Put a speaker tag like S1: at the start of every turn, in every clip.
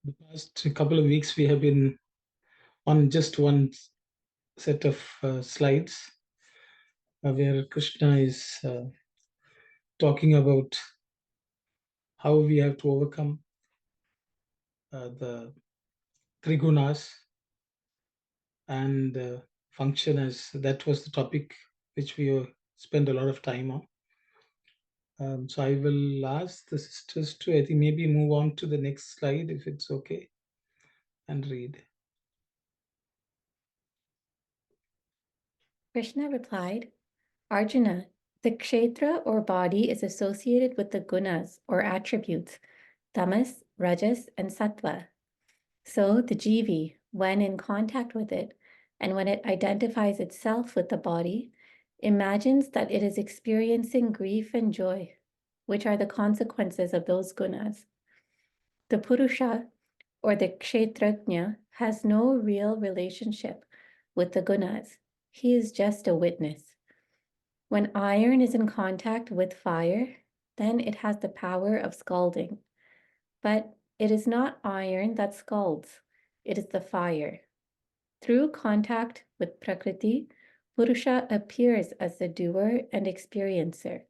S1: The past couple of weeks, we have been on just one set of slides where Krishna is talking about how we have to overcome the three gunas and function as that was the topic which we spent a lot of time on. So I will ask the sisters to, I think, maybe move on to the next slide if it's okay, and read.
S2: Krishna replied, Arjuna, the kshetra or body is associated with the gunas or attributes, tamas, rajas, and sattva. So the jivi, when in contact with it, and when it identifies itself with the body, imagines that it is experiencing grief and joy, which are the consequences of those gunas. The purusha, or the kshetrajna, has no real relationship with the gunas. He is just a witness. When iron is in contact with fire, then it has the power of scalding. But it is not iron that scalds, it is the fire. Through contact with Prakriti, Purusha appears as the doer and experiencer.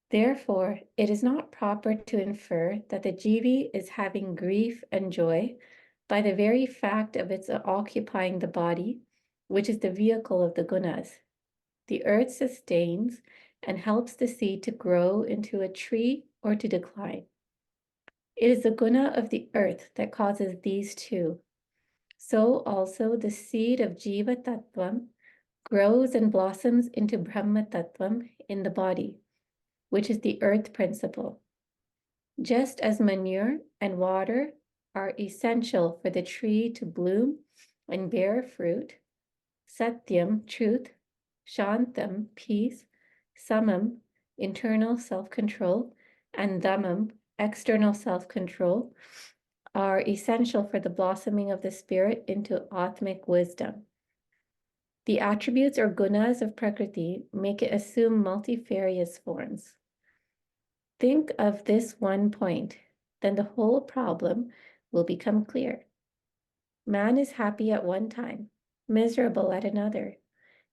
S2: Therefore, it is not proper to infer that the jivi is having grief and joy by the very fact of its occupying the body, which is the vehicle of the gunas. The earth sustains and helps the seed to grow into a tree or to decline. It is the guna of the earth that causes these two. So also the seed of Jiva Tattvam grows and blossoms into Brahma Tattvam in the body, which is the earth principle. Just as manure and water are essential for the tree to bloom and bear fruit, Satyam, truth, Shantam, peace, Samam, internal self-control, and Dhammam, external self-control, are essential for the blossoming of the spirit into Atmic wisdom. The attributes or gunas of Prakriti make it assume multifarious forms. Think of this one point, then the whole problem will become clear. Man is happy at one time, miserable at another.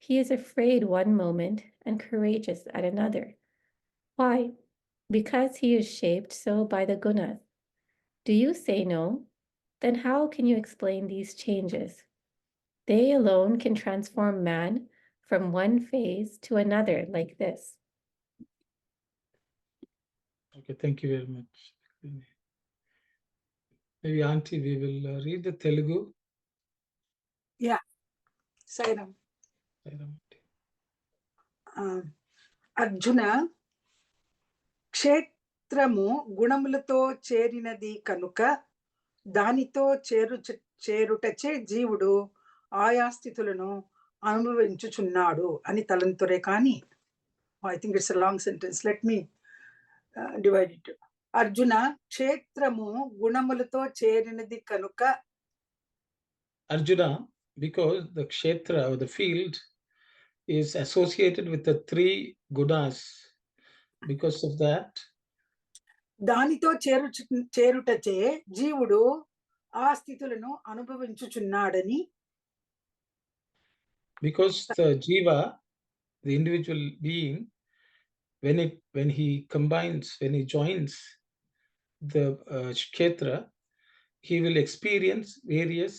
S2: He is afraid one moment and courageous at another. Why? Because he is shaped so by the gunas. Do you say no? Then how can you explain these changes? They alone can transform man from one phase to another like this.
S1: Okay, thank you very much. Maybe Auntie, we will read the Telugu.
S3: Yeah. Sairam. Arjuna క్షేత్రము గుణములతో చేరినది కనుక దానితో చేరుటచే జీవుడు ఆయా స్థితులను అనుభవించుచున్నాడు అని తలంతురే కానీ I think it's a long sentence let me divide it. Arjuna క్షేత్రము గుణములతో చేరినది కనుక
S1: Arjuna, because the kshetra or the field is associated with the three gunas, because of that
S3: దానితో చేరుటచే జీవుడు ఆ స్థితులను అనుభవించుచున్నాడని,
S1: because the jiva, the individual being, when he joins the kshetra, he will experience various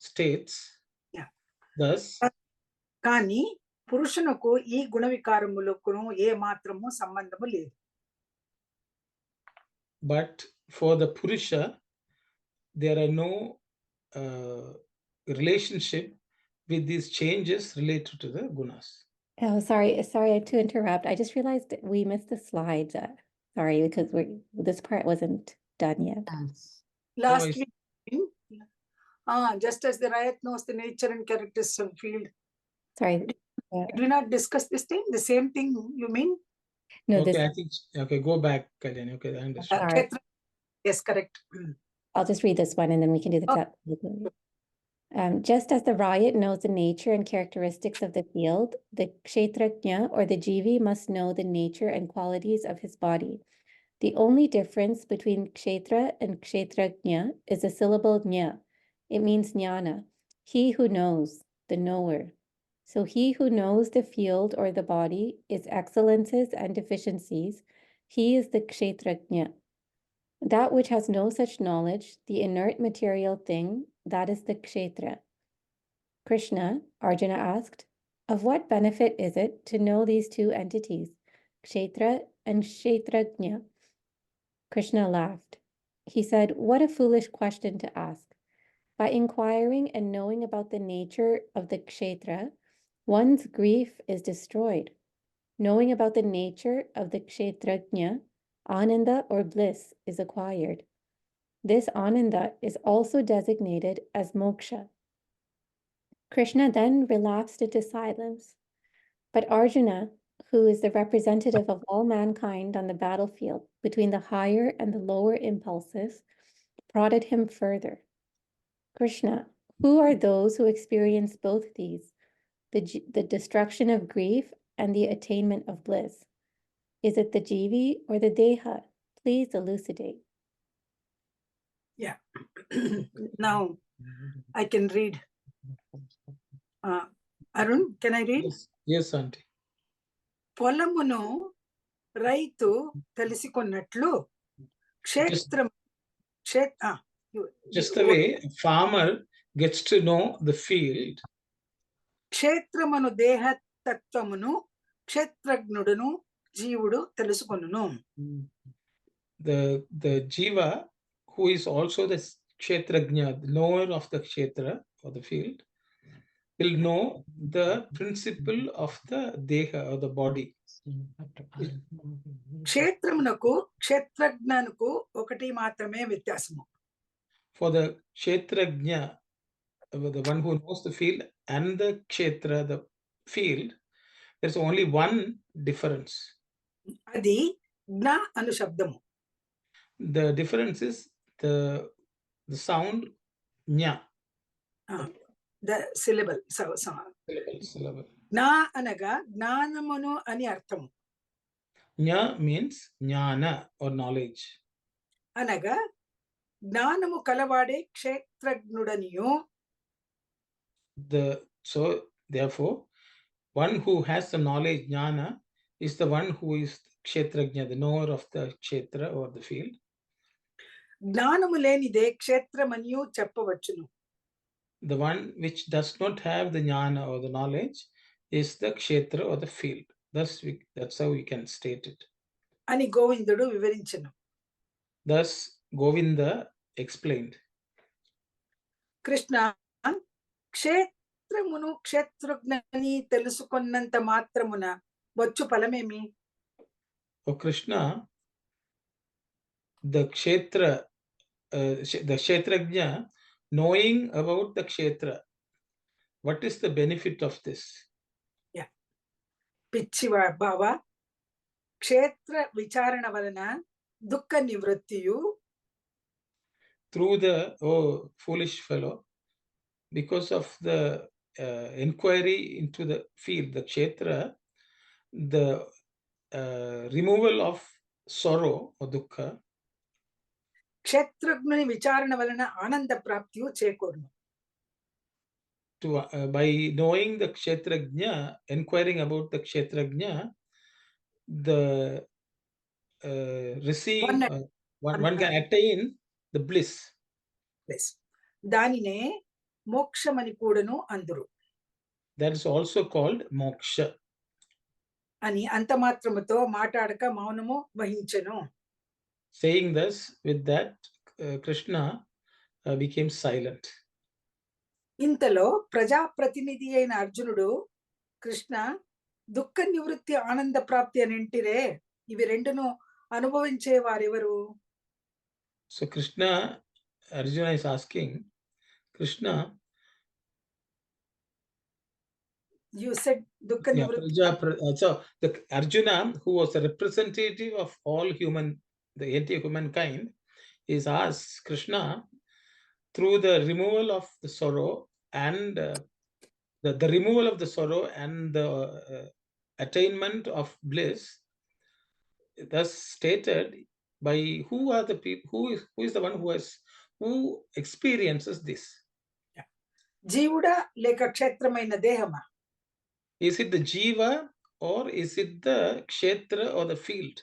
S1: states.
S3: Yeah.
S1: Thus,
S3: కానీ పురుషునకు ఈ గుణ వికారములకు ఏ మాత్రము సంబంధము లేదు.
S1: But for the Purusha, there are no relationship with these changes related to the gunas.
S2: Oh, sorry to interrupt. I just realized we missed the slides. Sorry, because this part wasn't done yet.
S3: Last week, just as the riot knows the nature and characteristics of field.
S2: Sorry.
S3: Did we not discuss this thing? The same thing you mean?
S2: No,
S1: okay, I think, okay, go back, Kalyani. Okay, I understand.
S2: Right.
S3: Yes, correct.
S2: I'll just read this one and then we can do the chat. Just as the riot knows the nature and characteristics of the field, the kshetrajna or the jivi must know the nature and qualities of his body. The only difference between kshetra and kshetrajna is the syllable jna. It means jnana, he who knows, the knower. So he who knows the field or the body, its excellences and deficiencies, he is the kshetrajna. That which has no such knowledge, the inert material thing, that is the kshetra. Krishna, Arjuna asked, of what benefit is it to know these two entities, kshetra and kshetrajna? Krishna laughed. He said, what a foolish question to ask. By inquiring and knowing about the nature of the kshetra, one's grief is destroyed. Knowing about the nature of the kshetrajna, ananda or bliss is acquired. This ananda is also designated as moksha. Krishna then relapsed into silence. But Arjuna, who is the representative of all mankind on the battlefield between the higher and the lower impulses, prodded him further. Krishna, who are those who experience both these, the destruction of grief and the attainment of bliss? Is it the jivi or the deha? Please elucidate.
S3: Yeah. Now I can read. Arun, can I read?
S1: Yes, auntie.
S3: పొలమును రైతు తెలుసుకున్నట్లు క్షేత్రం
S1: Just the way a farmer gets to know the field.
S3: క్షేత్రమును దేహతత్వమును క్షేత్రజ్ఞుడును జీవుడు తెలుసుకొనును.
S1: The jiva, who is also the kshetrajna, the knower of the kshetra or the field, will know the principle of the deha or the body.
S3: క్షేత్రమునకు క్షేత్రజ్ఞనుకు ఒకటి మాత్రమే వ్యత్యాసము.
S1: For the kshetrajna, the one who knows the field, and the kshetra, the field, there's only one difference.
S3: అది జ్ఞ అను శబ్దము.
S1: The difference is the sound nya.
S3: The syllable.
S1: Syllable.
S3: జ్ఞ అనగా జ్ఞానమును అని అర్థము.
S1: Nya means jnana or knowledge.
S3: అనగా జ్ఞానము కలవాడే క్షేత్రజ్ఞుడనియు.
S1: So therefore, one who has the knowledge jnana is the one who is kshetrajna, the knower of the kshetra or the field.
S3: జ్ఞానము లేనిదే క్షేత్రమనియు చెప్పవచ్చును.
S1: The one which does not have the jnana or the knowledge is the kshetra or the field. That's how we can state it.
S3: అని గోవిందుడు వివరించెను.
S1: Thus Govinda explained.
S3: Krishna క్షేత్రమును క్షేత్రజ్ఞని తెలుసుకున్నంత మాత్రమున వచ్చు ఫలమేమి?
S1: O Krishna, the kshetra, the kshetrajna, knowing about the kshetra, what is the benefit of this?
S3: Yeah. పిచ్చివా బావా, క్షేత్ర విచారణ వలన దుఃఖ నివృత్తియు.
S1: Through the, oh foolish fellow, because of the inquiry into the field, the kshetra, the removal of sorrow or dukkha,
S3: క్షేత్రజ్ఞుని విచారణ వలన ఆనంద ప్రాప్తియు చేకూరును.
S1: By knowing the kshetrajna, inquiring about the kshetrajna, the one can attain the bliss.
S3: దానినే మోక్షమని కూడాను అందురు.
S1: That is also called moksha.
S3: అని అంత మాత్రముతో మాట్లాడక మౌనము వహించెను.
S1: Saying this, with that, Krishna became silent.
S3: ఇంతలో ప్రజాప్రతినిధి అయిన అర్జునుడు, కృష్ణ దుఃఖ నివృత్తి ఆనంద ప్రాప్తి అని అంటిరే, ఇవి రెండును అనుభవించే వారెవరు?
S1: So Krishna, Arjuna is asking, Krishna,
S3: you said dukkha nivritti.
S1: So the Arjuna, who was a representative of all the entire humankind, is asked Krishna, through the removal of the sorrow and the removal of the sorrow and the attainment of bliss, thus stated, by who are the people, who is the one who experiences this?
S3: జీవుడా లేక క్షేత్రమైన దేహమా?
S1: Is it the jiva or is it the kshetra or the field?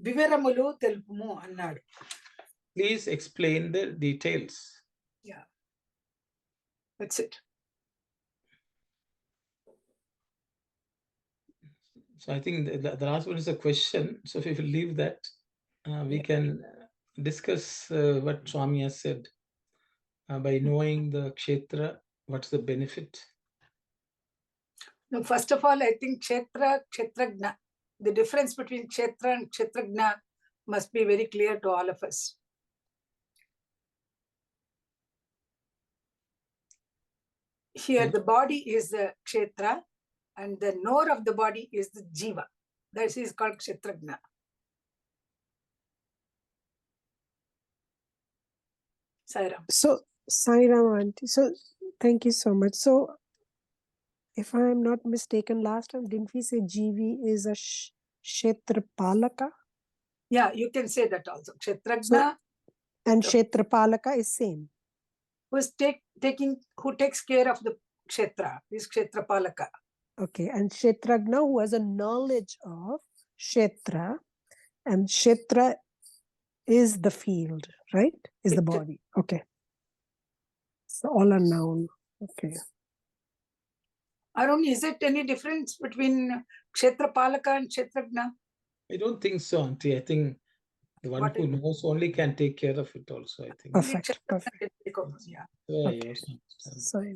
S3: వివరములు తెలుపుము అన్నాడు.
S1: Please explain the details.
S3: Yeah, that's it.
S1: So I think the last one is a question. So if we will leave that, we can discuss what Swami has said. By knowing the kshetra, what's the benefit?
S3: No, first of all, I think kshetra, kshetragna, the difference between kshetra and kshetragna must be very clear to all of us. Here, the body is the kshetra, and the knower of the body is the jiva. That is called kshetragna. Sairam.
S4: So, Sairam Aunty. So, thank you so much. So, if I am not mistaken, last time didn't we say GV is a Kshetrapalaka?
S3: Yeah, you can say that also. Kshetragna.
S4: And Kshetrapalaka is same.
S3: Who takes care of the kshetra is kshetrapalaka.
S4: Okay, and Kshetragna who has a knowledge of Kshetra, and Kshetra is the field, right? Is the body. Okay. So all are noun. Okay.
S3: Arun, is it any difference between kshetrapalaka and kshetragna?
S1: I don't think so, Auntie. I think the one who knows only can take care of it also, I think.
S4: Perfect. Perfect.
S3: Yeah.
S1: Okay.
S4: Sorry.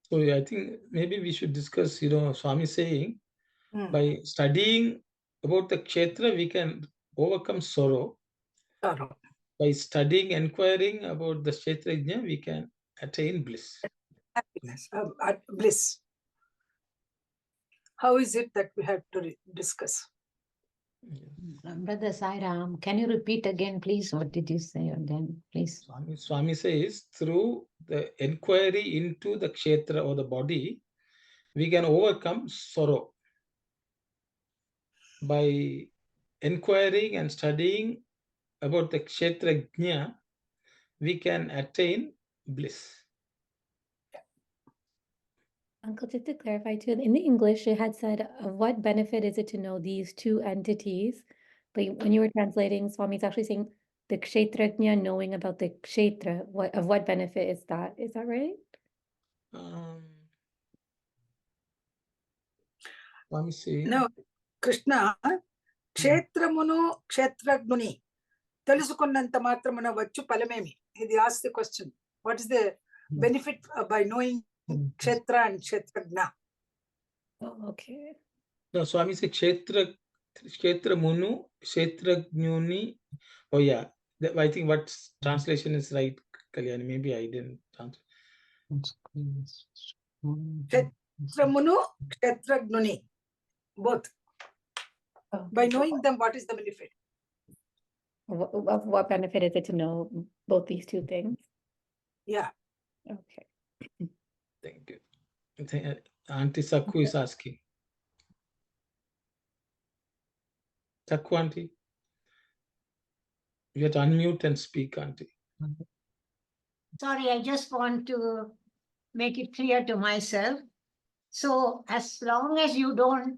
S1: So I think maybe we should discuss, Swami saying, by studying about the kshetra, we can overcome sorrow. By studying, inquiring about the kshetrajna, we can attain bliss.
S3: Happiness, bliss. How is it that we have to discuss?
S5: Brother Sairam, can you repeat again, please? What did you say again, please?
S1: Swami says, through the inquiry into the kshetra or the body, we can overcome sorrow. By inquiring and studying about the kshetrajna, we can attain bliss.
S2: Uncle, just to clarify too, in the English, it had said, of what benefit is it to know these two entities? But when you were translating, Swami's actually saying the kshetrajna knowing about the kshetra. Of what benefit is that? Is that right?
S1: Swami saying,
S3: No, Krishna, క్షేత్రమును క్షేత్రజ్ఞుని తెలుసుకున్నంత మాత్రమున వచ్చు ఫలమేమి? He asked the question, what is the benefit by knowing kshetra and kshetragna?
S2: Oh, okay.
S1: No, Swami said kshetra munu, kshetrajnuni. Oh yeah, I think what translation is right, Kalyani. Maybe I didn't translate.
S3: క్షేత్రమును క్షేత్రజ్ఞుని, both. By knowing them, what is the benefit?
S2: What benefit is it to know both these two things?
S3: Yeah.
S2: Okay.
S1: Thank you. Auntie Sakku is asking. Sakku Auntie, you have to unmute and speak, Auntie.
S5: Sorry, I just want to make it clear to myself. So as long as you don't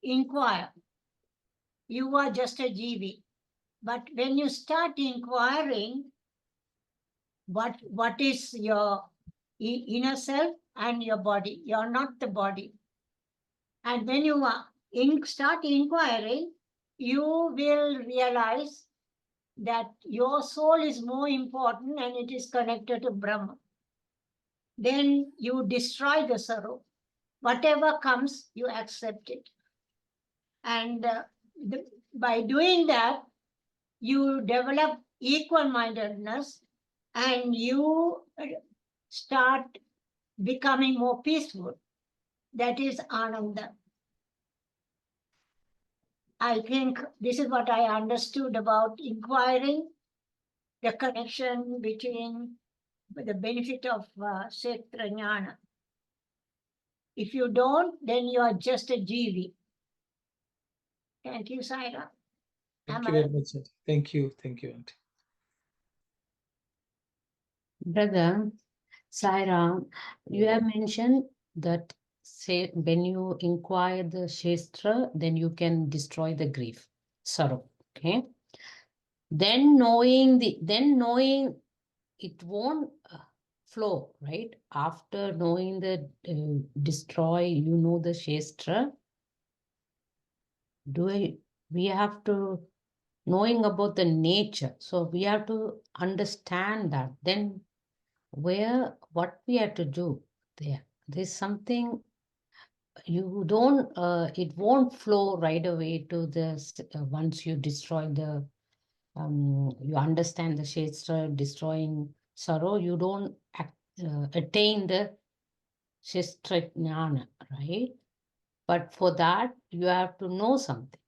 S5: inquire, you are just a GV. But when you start inquiring, what is your inner self and your body? You're not the body. And when you start inquiring, you will realize that your soul is more important and it is connected to Brahma. Then you destroy the sorrow. Whatever comes, you accept it. And by doing that, you develop equal-mindedness and you start becoming more peaceful. That is Ananda. I think this is what I understood about inquiring, the connection between with the benefit of Kshetra Jnana. If you don't, then you are just a Jivi. Thank you, Saira.
S1: Thank you very much, Aunty. Thank you, Aunty.
S6: Brother Sairam, you have mentioned that say when you inquire the Shastra, then you can destroy the grief, sorrow. Okay. Then knowing it won't flow, right? After knowing the destroy, you know the Shastra. We have to knowing about the nature. So we have to understand that. Then what we have to do there's something you don't it won't flow right away to the once you destroy the you understand the Shastra destroying sorrow, you don't attain the Shastra Jnana, right? But for that you have to know something.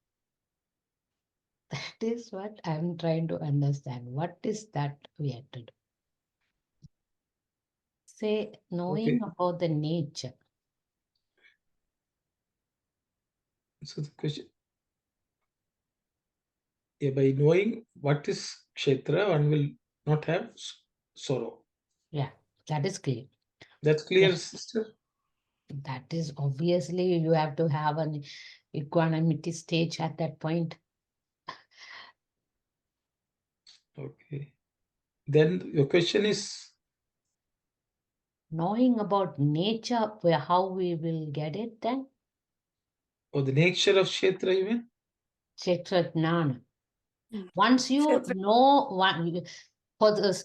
S6: That is what I'm trying to understand. What is that we have to do? Say knowing about the nature.
S1: So the question, by knowing what is Kshetra, one will not have sorrow.
S6: Yeah, that is clear.
S1: That's clear,
S6: Yeah.
S1: sister?
S6: That is obviously you have to have an equanimity stage at that point.
S1: Okay. Then your question is?
S6: Knowing about nature, how we will get it then?
S1: Or the nature of Kshetra, you mean?
S6: Kshetra Jnana. Once you know one for this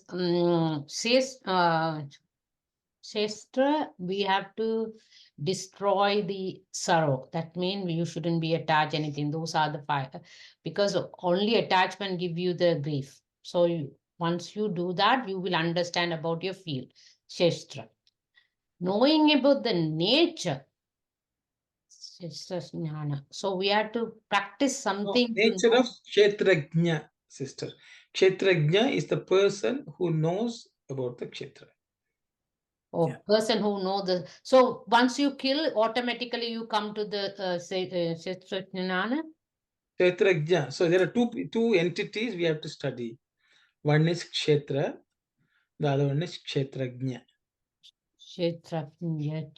S6: Shastra, we have to destroy the sorrow. That means you shouldn't be attached anything. Those are the five. Because only attachment give you the grief. So once you do that, you will understand about your field, Shastra. Knowing about the nature, Shastra Jnana. So we have to practice something.
S1: No, nature of Kshetrajna, sister. Kshetrajna is the person who knows about the Kshetra.
S6: Or person who know the. So once you kill, automatically you come to the Shastra Jnana.
S1: Kshetrajna. So there are two entities we have to study. One is Kshetra, the other one is Kshetrajna.
S6: Kshetrajna.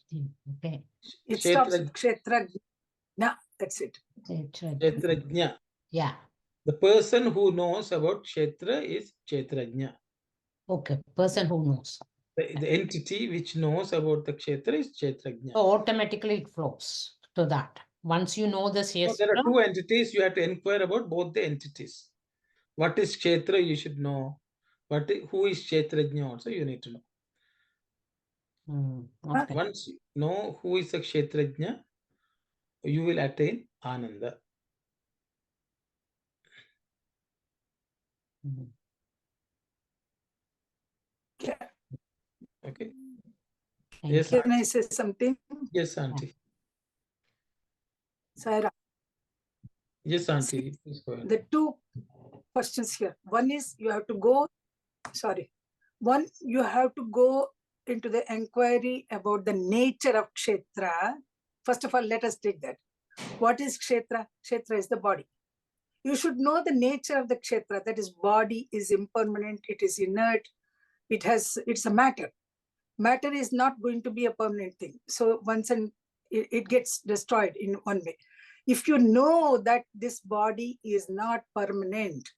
S6: Okay.
S3: It stops Kshetrajna. That's it.
S1: Kshetrajna.
S6: Yeah.
S1: The person who knows about Kshetra is Kshetrajna.
S6: Okay, person who knows.
S1: The entity which knows about the Kshetra is Kshetrajna.
S6: So automatically it flows to that. Once you know the Shastra.
S1: So there are two entities, you have to inquire about both the entities. What is Kshetra, you should know. Who is Kshetrajna also, you need to know.
S6: Okay.
S1: Once you know who is the Kshetrajna, you will attain Ananda. Okay. Yes.
S3: Can I say something?
S1: Yes, Auntie.
S3: Saira.
S1: Yes, Auntie. Please go ahead.
S3: The two questions here. One is you have to go, One, you have to go into the inquiry about the nature of Kshetra. First of all, let us take that. What is Kshetra? Kshetra is the body. You should know the nature of the Kshetra. That is, body is impermanent, it is inert, it's a matter. Matter is not going to be a permanent thing. So once it gets destroyed in one way. If you know that this body is not permanent,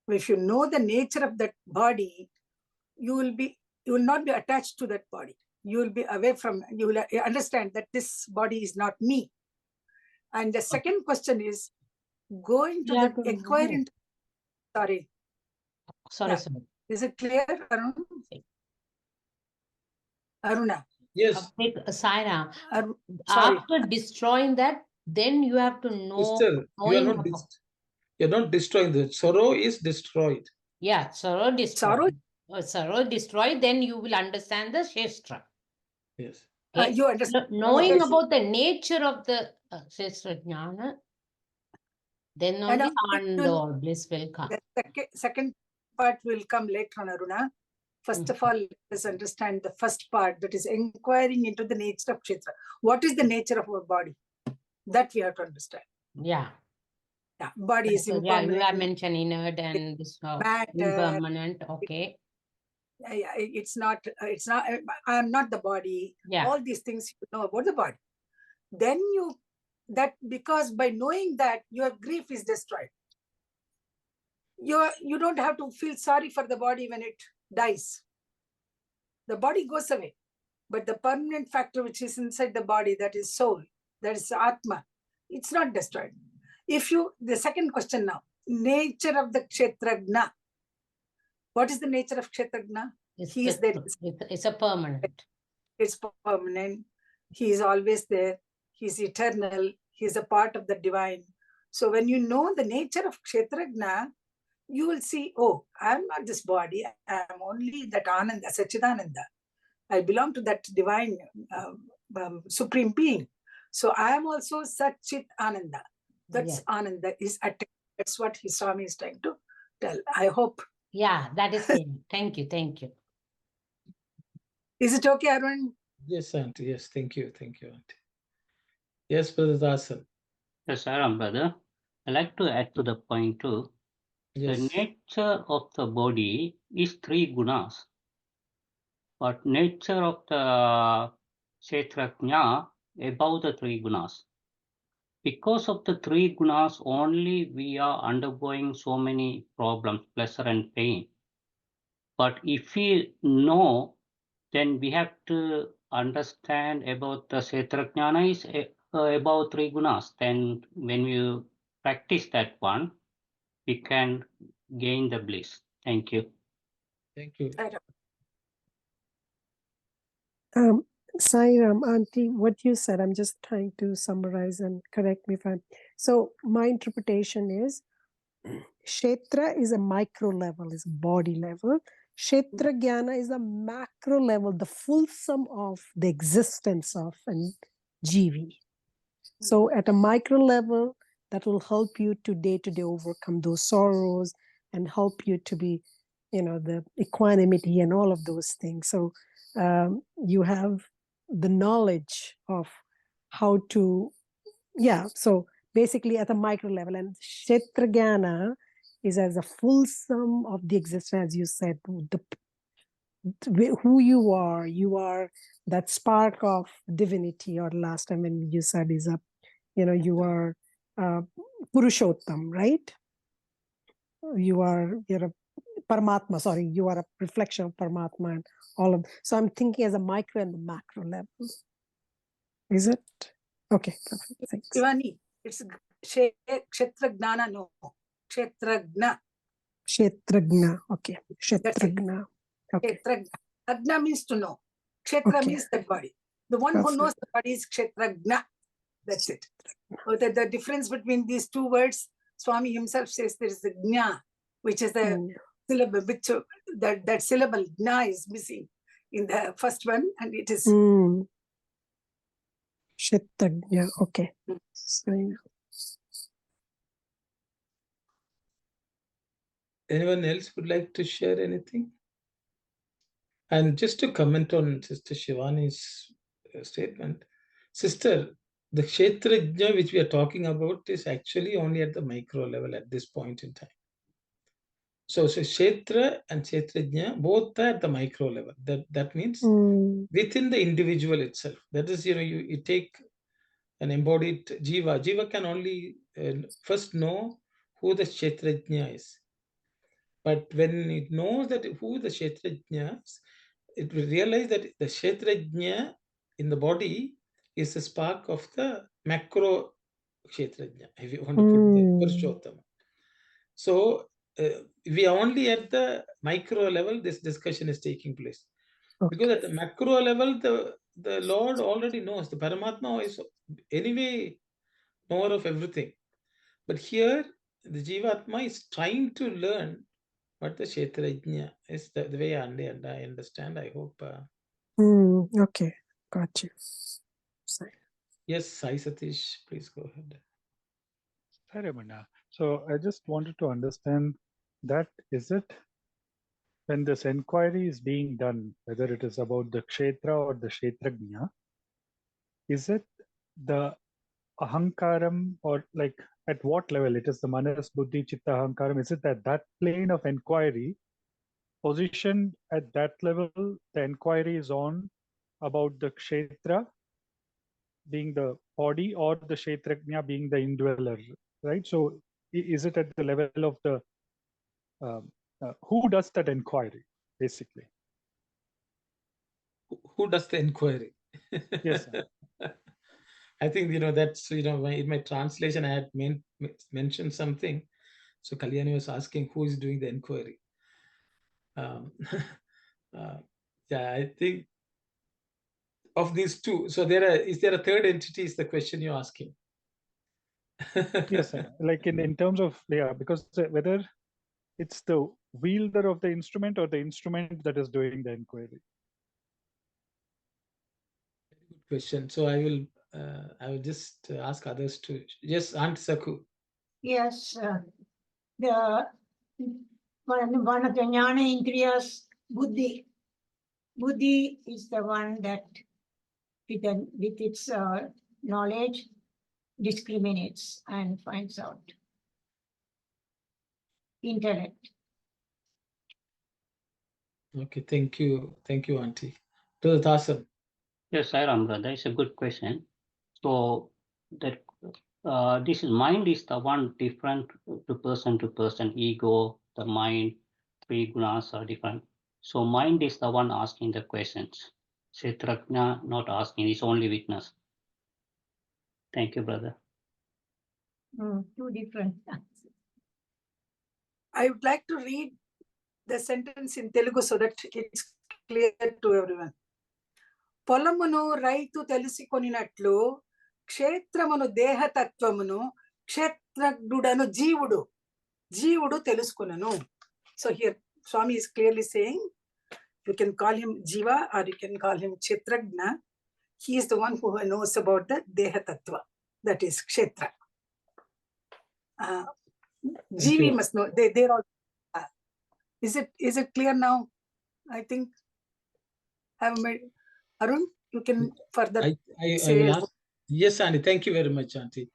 S3: if you know the nature of that body, you will not be attached to that body. You will be away from, you will understand that this body is not me. And the second question is going to the inquiry. Sorry.
S6: Sorry.
S3: Is it clear, Arun? Aruna?
S1: Yes.
S6: Saira,
S3: sorry.
S6: after destroying that, then you have to know.
S1: Sister, you're not destroying the sorrow is destroyed.
S6: Yeah, sorrow destroyed. Sorrow destroyed, then you will understand the Shastra.
S1: Yes.
S6: Okay?
S3: You understand.
S6: Knowing about the nature of the Shastra Jnana, then only Ananda or bliss will come.
S3: The second part will come later on, Aruna. First of all, let's understand the first part, that is inquiring into the nature of Kshetra. What is the nature of our body? That we have to understand.
S6: Yeah.
S3: Yeah, body is
S6: So, yeah, you have
S3: impermanent,
S6: mentioned inert and this
S3: matter.
S6: impermanent. Okay.
S3: It's not, I am not the body.
S6: Yeah.
S3: All these things you know about the body. Then because by knowing that, your grief is destroyed. You don't have to feel sorry for the body when it dies. The body goes away. But the permanent factor which is inside the body, that is soul, that is Atma, it's not destroyed. The second question now, nature of the Kshetragna. What is the nature of Kshetragna? He is there.
S6: It's a permanent.
S3: It's permanent. He is always there. He is eternal. He is a part of the divine. So when you know the nature of Kshetragna, you will see, oh, I am not this body. I am only that Ananda, Sachidananda. I belong to that divine supreme being. So I am also Satchit Ananda. That's Ananda is attained. That's what his Swami is trying to tell. I hope.
S6: Yeah, that is it. Thank you. Thank you.
S3: Is it okay, Arun?
S1: Yes, Auntie. Yes, thank you. Thank you, Auntie. Yes, Brother Dasan.
S7: Yes, Aram, brother. I'd like to add to the point too.
S1: Yes.
S7: The nature of the body is 3 gunas. But nature of the Kshetrajna above the 3 gunas. Because of the 3 gunas only we are undergoing so many problems, pleasure and pain. But if we know, then we have to understand about the Kshetrajnana is about 3 gunas. Then when you practice that one, we can gain the bliss. Thank you.
S1: Thank you.
S4: Sairam, Auntie, what you said, I'm just trying to summarize and correct me if I'm. So my interpretation is Kshetra is a micro level, is a body level. Kshetra Jnana is a macro level, the full sum of the existence of an Jivi. So at a micro level, that will help you to day-to-day overcome those sorrows and help you to be, the equanimity and all of those things. So you have the knowledge of how to, so basically at a micro level. And Kshetra Jnana is as a full sum of the existence, as you said, who you are that spark of divinity, or last time when you said is a, you are Purushottam, right? You're a Paramatma, sorry, you are a reflection of Paramatma and all of, so I'm thinking as a micro and the macro level. Is it? Okay, perfect, thanks.
S3: Ivani, it's Kshetrajnana, no. Kshetrajna.
S4: Kshetrajna, okay. Kshetrajna. Okay.
S3: Kshetrajna. Ajna means to know. Kshetra means the body. The one who knows the body is Kshetrajna. That's it. The difference between these two words, Swami himself says there is a Jna, which is the syllable, which that syllable Jna is missing in the first one, and it is.
S4: Kshetrajna, okay.
S1: Anyone else would like to share anything? And just to comment on Sister Shivani's statement, Sister, the Kshetrajna which we are talking about is actually only at the micro level at this point in time. So Kshetra and Kshetrajna both are at the micro level. That means within the individual itself. That is, you take an embodied Jiva. Jiva can only first know who the Kshetrajna is. But when it knows that who the Kshetrajna is, it will realize that the Kshetrajna in the body is the spark of the macro Kshetrajna, if you want to put the Purushottama. So we are only at the micro level this discussion is taking place. Because at the macro level, the Lord already knows. The Paramatma is anyway knower of everything. But here, the Jivatma is trying to learn what the Kshetrajna is, the way I understand. I hope.
S4: Okay, got you. Sorry.
S1: Yes, Sai Satish, please go ahead.
S8: Hi, Ramana. So I just wanted to understand that, is it when this inquiry is being done, whether it is about the kshetra or the kshetrajna, is it the ahankaram, or like at what level? It is the manas, buddhi, chitta, ahankaram. Is it at that plane of inquiry, positioned at that level, the inquiry is on about the kshetra being the body or the kshetrajna being the indweller, right? So is it at the level of the, who does that inquiry, basically?
S1: Who does the inquiry?
S8: Yes, sir.
S1: I think, that's, in my translation, I had mentioned something. So Kalyani was asking who is doing the inquiry. Yeah, I think of these two. So is there a third entity is the question you're asking?
S8: Yes, sir. Like in terms of, yeah, because whether it's the wielder of the instrument or the instrument that is doing the inquiry.
S1: Good question. So I will just ask others to. Yes, Aunt Saku.
S5: Yes, the one of the jnana indriyas, buddhi. Buddhi is the one that with its knowledge discriminates and finds out. Intellect.
S1: Okay, thank you, Auntie. To the Tasan.
S7: Yes, Sairam, brother, it's a good question. So that this mind is the one different to person. Ego, the mind, three gunas are different. So mind is the one asking the questions. Kshetrajna not asking, is only witness. Thank you, brother.
S5: Two different.
S3: I would like to read the sentence in Telugu so that it's clear to everyone. పొలమును రైతు తెలుసుకొనినట్లు క్షేత్రమును దేహతత్వమును క్షేత్రజ్ఞుడను జీవుడు తెలుసుకొనును. So here Swami is clearly saying you can call him Jiva or you can call him Kshetrajna. He is the one who knows about the Deha-tattva, that is Kshetra. Jivi must know. They're all. Is it clear now? I think I've made. Arun, you can further say.
S1: I will ask. Yes, Auntie. Thank you very much, Auntie.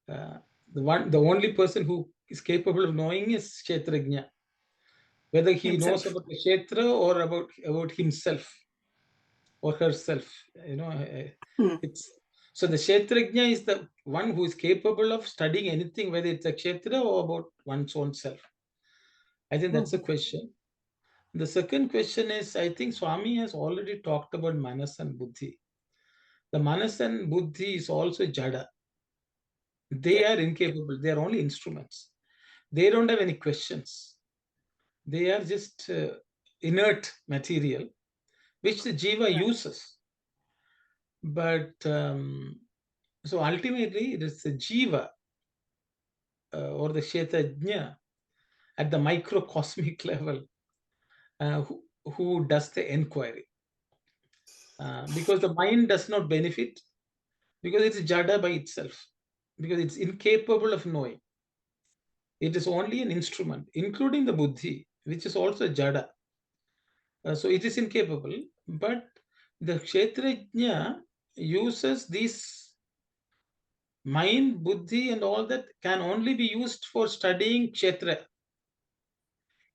S1: The only person who is capable of knowing is Kshetrajna. Whether he knows about the Kshetra or about himself or herself, it's so the Kshetrajna is the one who is capable of studying anything, whether it's a Kshetra or about one's own self. I think that's the question. The second question is, I think Swami has already talked about Manas and Buddhi. The Manas and Buddhi is also Jada. They are incapable. They are only instruments. They don't have any questions. They are just inert material, which the Jiva uses. But so ultimately, it is the Jiva or the Kshetrajna at the microcosmic level who does the inquiry. Because the mind does not benefit, because it's Jada by itself, because it's incapable of knowing. It is only an instrument, including the Buddhi, which is also Jada. So it is incapable, but the Kshetrajna uses these mind, Buddhi, and all that can only be used for studying Kshetra.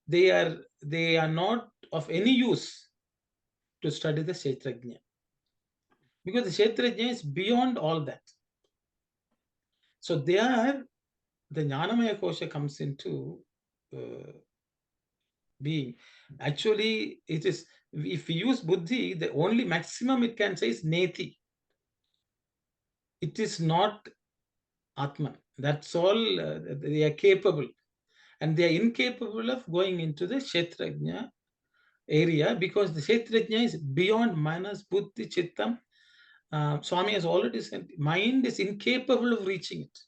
S1: They are not of any use to study the Kshetrajna, because the Kshetrajna is beyond all that. So there, the Jnanamaya Kosha comes into being. Actually, it is, if we use Buddhi, the only maximum it can say is Neti. It is not Atman. That's all they are capable. And they are incapable of going into the Kshetrajna area, because the Kshetrajna is beyond Manas, Buddhi, Chittam. Swami has already said, mind is incapable of reaching it,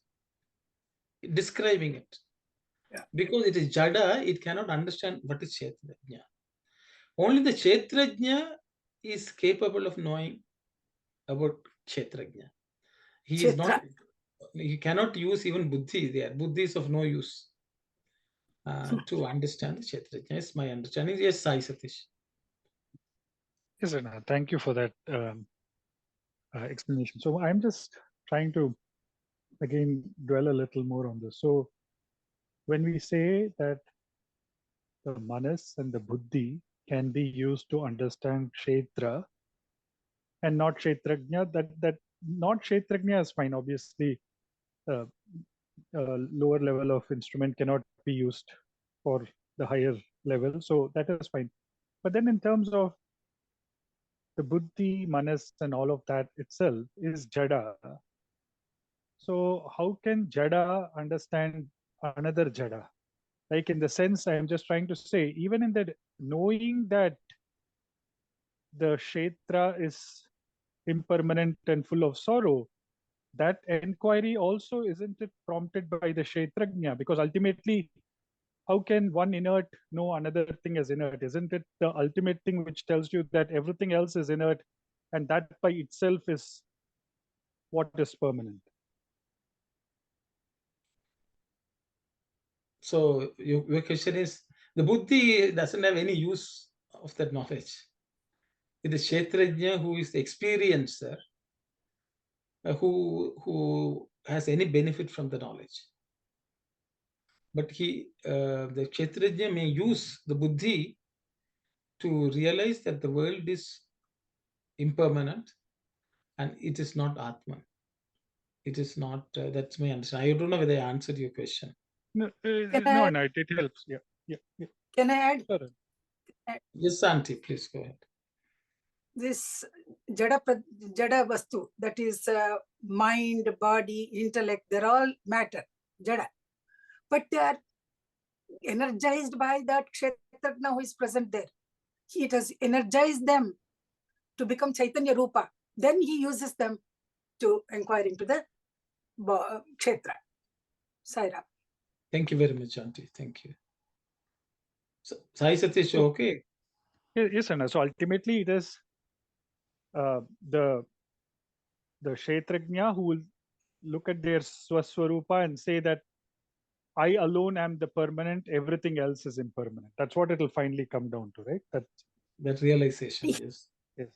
S1: describing it.
S3: Yeah.
S1: Because it is Jada, it cannot understand what is Kshetrajna. Only the Kshetrajna is capable of knowing about Kshetrajna. He is not, he cannot use even Buddhi there. Buddhi is of no use. to understand the Kshetrajna. Yes, my understanding. Yes, Sai Satish.
S8: Yes, Anna, thank you for that explanation. So I'm just trying to again dwell a little more on this. So when we say that the manas and the buddhi can be used to understand kshetra and not kshetrajna, that not kshetrajna is fine. Obviously, lower level of instrument cannot be used for the higher level, so that is fine. But then in terms of the buddhi, manas, and all of that itself is jada. So how can jada understand another jada? Like in the sense, I'm just trying to say, even in that knowing that the kshetra is impermanent and full of sorrow, that inquiry also isn't it prompted by the kshetrajna? Because ultimately, how can one inert know another thing as inert? Isn't it the ultimate thing which tells you that everything else is inert, and that by itself is what is permanent?
S1: So your question is, the buddhi doesn't have any use of that knowledge. It is Kshetrajna who is the experiencer, who has any benefit from the knowledge. But the Kshetrajna may use the buddhi to realize that the world is impermanent and it is not Atman. It is not, that's my understanding. I don't know whether I answered your question.
S8: No,
S3: I-
S8: no, it helps. Yeah.
S3: Can I add?
S8: Sure.
S1: Yes, Auntie, please go ahead.
S3: This jada vastu, that is mind, body, intellect, they're all matter, jada. But they are energized by that kshetrajna who is present there. It has energized them to become Chaitanya Rupa. Then he uses them to inquire into the kshetra. Saira.
S1: Thank you very much, Auntie. Thank you. So, Sai Satish, okay?
S8: Yes, Anna. So ultimately, it is the kshetrajna who will look at their swaswarupa and say that I alone am the permanent, everything else is impermanent. That's what it will finally come down to, right?
S1: That realization, yes.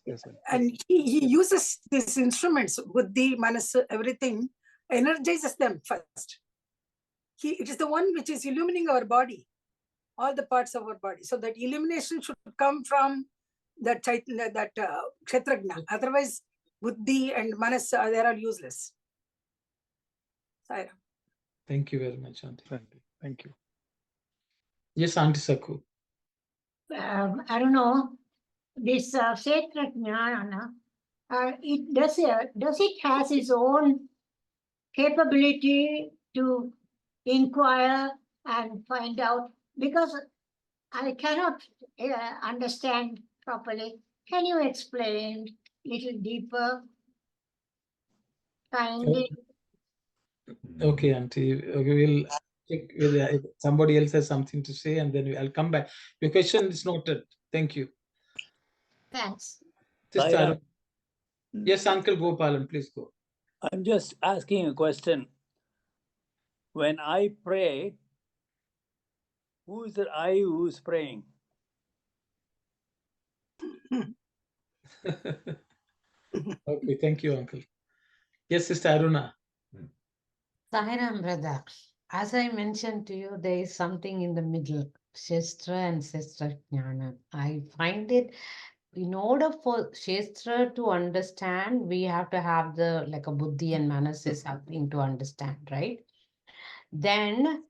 S8: Yes.
S3: And he uses these instruments, buddhi, manas, everything, energizes them first. It is the one which is illumining our body, all the parts of our body. So that illumination should come from that Chaitanya, that kshetrajna. Otherwise, buddhi and manas, they are all useless. Saira.
S1: Thank you very much, Auntie.
S8: Thank you.
S1: Yes, Auntie Sakhu.
S5: I don't know, this Kshetra Jnana, does it has its own capability to inquire and find out? Because I cannot understand properly. Can you explain a little deeper? Kindly.
S1: Okay, Auntie. Okay, we'll check whether somebody else has something to say, and then I'll come back. Your question is noted. Thank you.
S5: Thanks.
S1: Sister
S9: Saira.
S1: Arun. Yes, Uncle Gopalan, please go.
S9: I'm just asking a question. When I pray, who is the I who is praying?
S1: Okay, thank you, Uncle. Yes, Sister Aruna.
S6: Sahiram, brother. As I mentioned to you, there is something in the middle, Shastra and Shastra Jnana. I find it, in order for Shastra to understand, we have to have the, like a buddhi and manas is something to understand, right? Then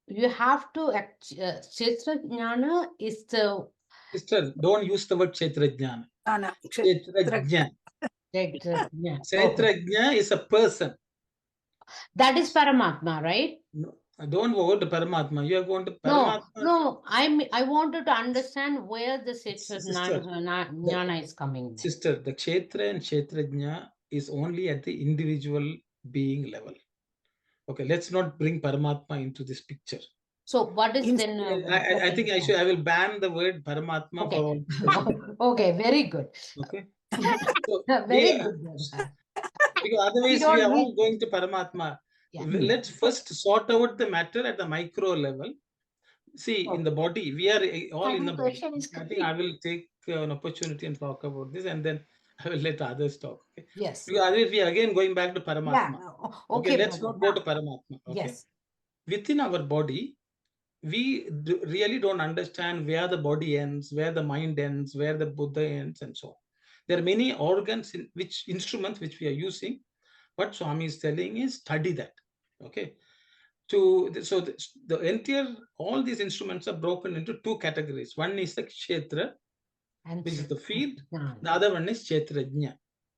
S6: you have to, Shastra Jnana is the...
S1: Sister, don't use the word Kshetrajna.
S3: Jnana,
S1: Kshetrajna.
S6: Kshetrajna.
S1: Kshetrajna is a person.
S6: That is Paramatma, right?
S1: No, don't go to Paramatma. You are going to Paramatma.
S6: No. I wanted to understand where the Jnana is coming.
S1: Sister, the Kshetra and Kshetrajna is only at the individual being level. Okay, let's not bring Paramatma into this picture.
S6: So what is then?
S1: I think I will ban the word Paramatma
S6: Okay.
S1: for all.
S6: Okay, very good.
S1: Okay. So
S6: Very good.
S1: because otherwise we are all going to Paramatma.
S6: Yeah.
S1: Let's first sort out the matter at the micro level. See, in the body, we are all in the body.
S5: Question is
S1: I think
S5: complete.
S1: I will take an opportunity and talk about this, and then I will let others talk. Okay.
S6: Yes.
S1: Because otherwise we are again going back to Paramatma.
S6: Okay,
S1: Let's
S6: brother.
S1: not go to Paramatma. Okay.
S6: Yes.
S1: Within our body, we really don't understand where the body ends, where the mind ends, where the Buddha ends, and so on. There are many organs, instruments which we are using. What Swami is telling is study that. Okay. So the entire, all these instruments are broken into two categories. One is the kshetra,
S6: And
S1: which is the field.
S6: Kshetrajna.
S1: The other one is kshetrajna.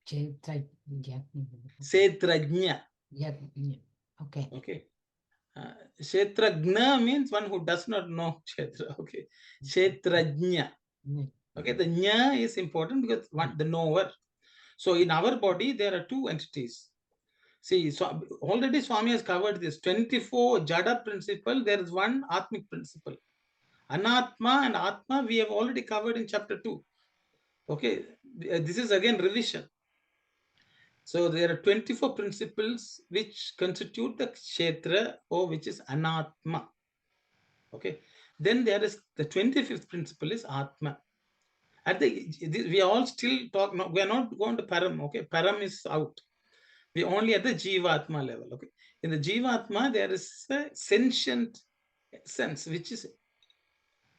S1: Kshetrajna.
S6: Okay.
S1: Okay. Kshetrajna means one who does not know kshetra. Okay. Kshetrajna. Okay. The nya is important because one, the knower. So in our body, there are two entities. See, so already Swami has covered this 24 Jada principle. There is one Atmic principle. Anatma and Atma, we have already covered in chapter 2. Okay, this is again revision. So there are 24 principles which constitute the Kshetra, or which is Anatma. Okay, then there is the 25th principle is Atma. We are all still talk. No, we are not going to Param. Okay, Param is out. We only at the Jivatma level. Okay, in the Jivatma there is a sentient sense which is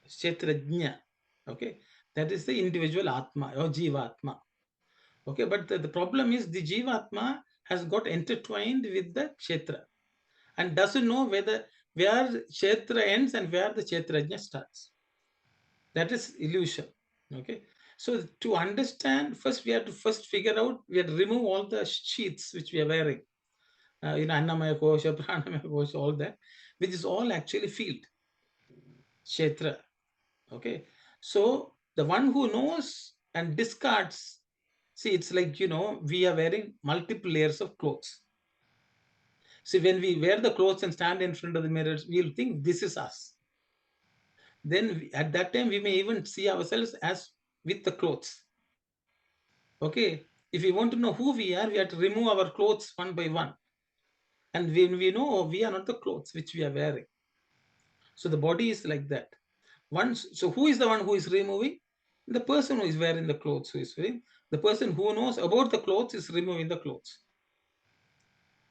S1: Kshetrajna. Okay, that is the individual Atma or Jivatma. Okay, but the problem is the Jivatma has got intertwined with the Kshetra and doesn't know where Kshetra ends and where the Kshetrajna starts. That is illusion. Okay, so to understand, first we have to figure out, we have to remove all the sheaths which we are wearing. Annamaya Kosha, Pranamaya Kosha, all that, which is all actually field, Kshetra. Okay, so the one who knows and discards, see, it's like, we are wearing multiple layers of clothes. See, when we wear the clothes and stand in front of the mirrors, we'll think this is us. Then at that time, we may even see ourselves as with the clothes. Okay, if we want to know who we are, we have to remove our clothes one by one. And when we know we are not the clothes which we are wearing. So the body is like that. So who is the one who is removing? The person who is wearing the clothes, who is wearing. The person who knows about the clothes is removing the clothes.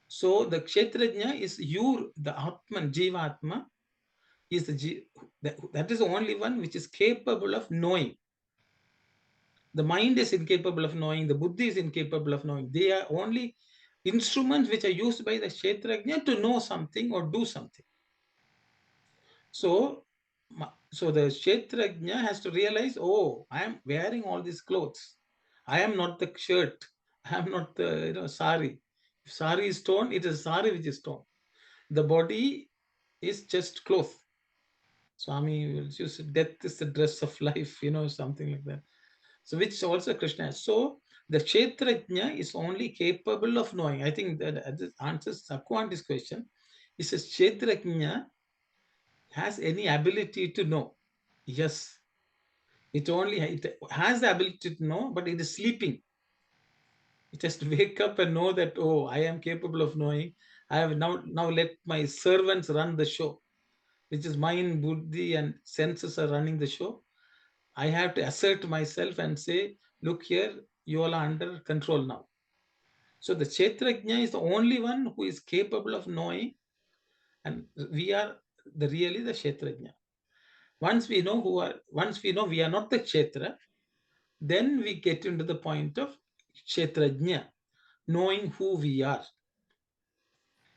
S1: So the Kshetrajna is the Atman, Jivatma, is that is the only one which is capable of knowing. The mind is incapable of knowing, the Buddhi is incapable of knowing. They are only instruments which are used by the Kshetrajna to know something or do something. So the Kshetrajna has to realize, oh, I am wearing all these clothes. I am not the shirt. I am not the sari. If sari is torn, it is sari which is torn. The body is just cloth. Swami will use death is the dress of life, something like that. So which also Krishna has. So the Kshetrajna is only capable of knowing. I think that this answers Sakwanti's question. He says Kshetrajna has any ability to know. Yes, it has the ability to know, but it is sleeping. It has to wake up and know that, oh, I am capable of knowing. I have now let my servants run the show, which is mind, buddhi, and senses are running the show. I have to assert myself and say, look here, you all are under control now. So the Kshetrajna is the only one who is capable of knowing, and we are really the Kshetrajna. Once we know we are not the Kshetra, then we get into the point of Kshetrajna, knowing who we are.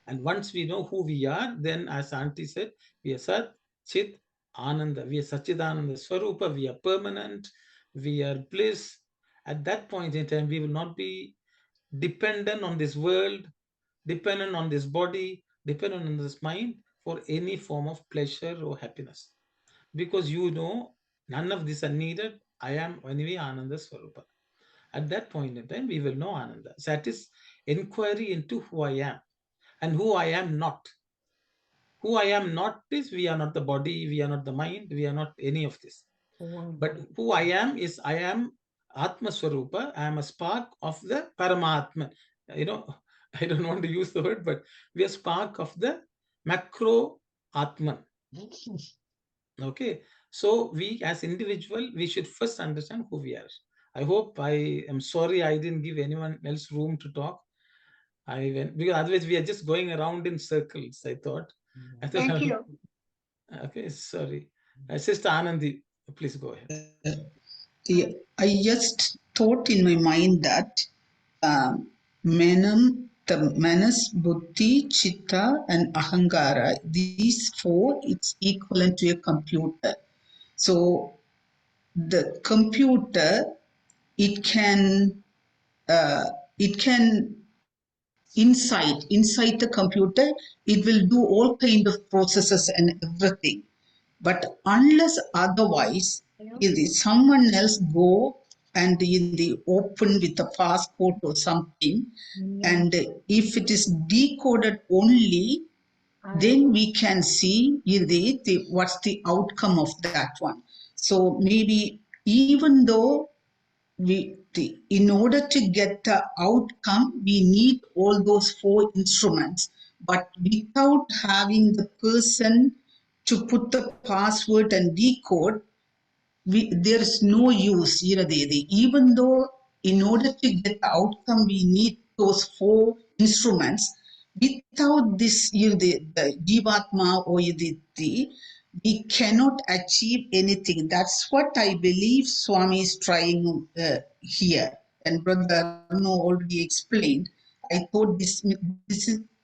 S1: And once we know who we are, then as Auntie said, we are Sat, Chit, Ananda. We are Sachidananda Swarupa. We are permanent. We are bliss. At that point in time, we will not be dependent on this world, dependent on this body, dependent on this mind for any form of pleasure or happiness. Because none of these are needed. I am anyway Ananda Swarupa. At that point in time, we will know Ananda. So that is inquiry into who I am and who I am not. Who I am not is we are not the body, we are not the mind, we are not any of this. But who I am is I am Atma Swarupa. I am a spark of the Paramatma. I don't want to use the word, but we are spark of the macro Atman. Okay, so we as individual, we should first understand who we are. I hope, I am sorry I didn't give anyone else room to talk. I went because otherwise we are just going around in circles. I thought
S5: Thank you.
S1: okay, sorry. Sister Anandi, please go ahead.
S10: I just thought in my mind that the manas, buddhi, chitta, and ahankara, these four, it's equivalent to a computer. So the computer, it can inside the computer, it will do all kind of processes and everything. But unless otherwise, if someone else go and in the open with a passcode or something, and if it is decoded only, then we can see what's the outcome of that one. So maybe even though in order to get the outcome, we need all those four instruments. But without having the person to put the password and decode, there is no use. Even though in order to get the outcome, we need those four instruments. Without this, the Jivatma or we cannot achieve anything. That's what I believe Swami is trying here. And Brother Arno already explained. I thought this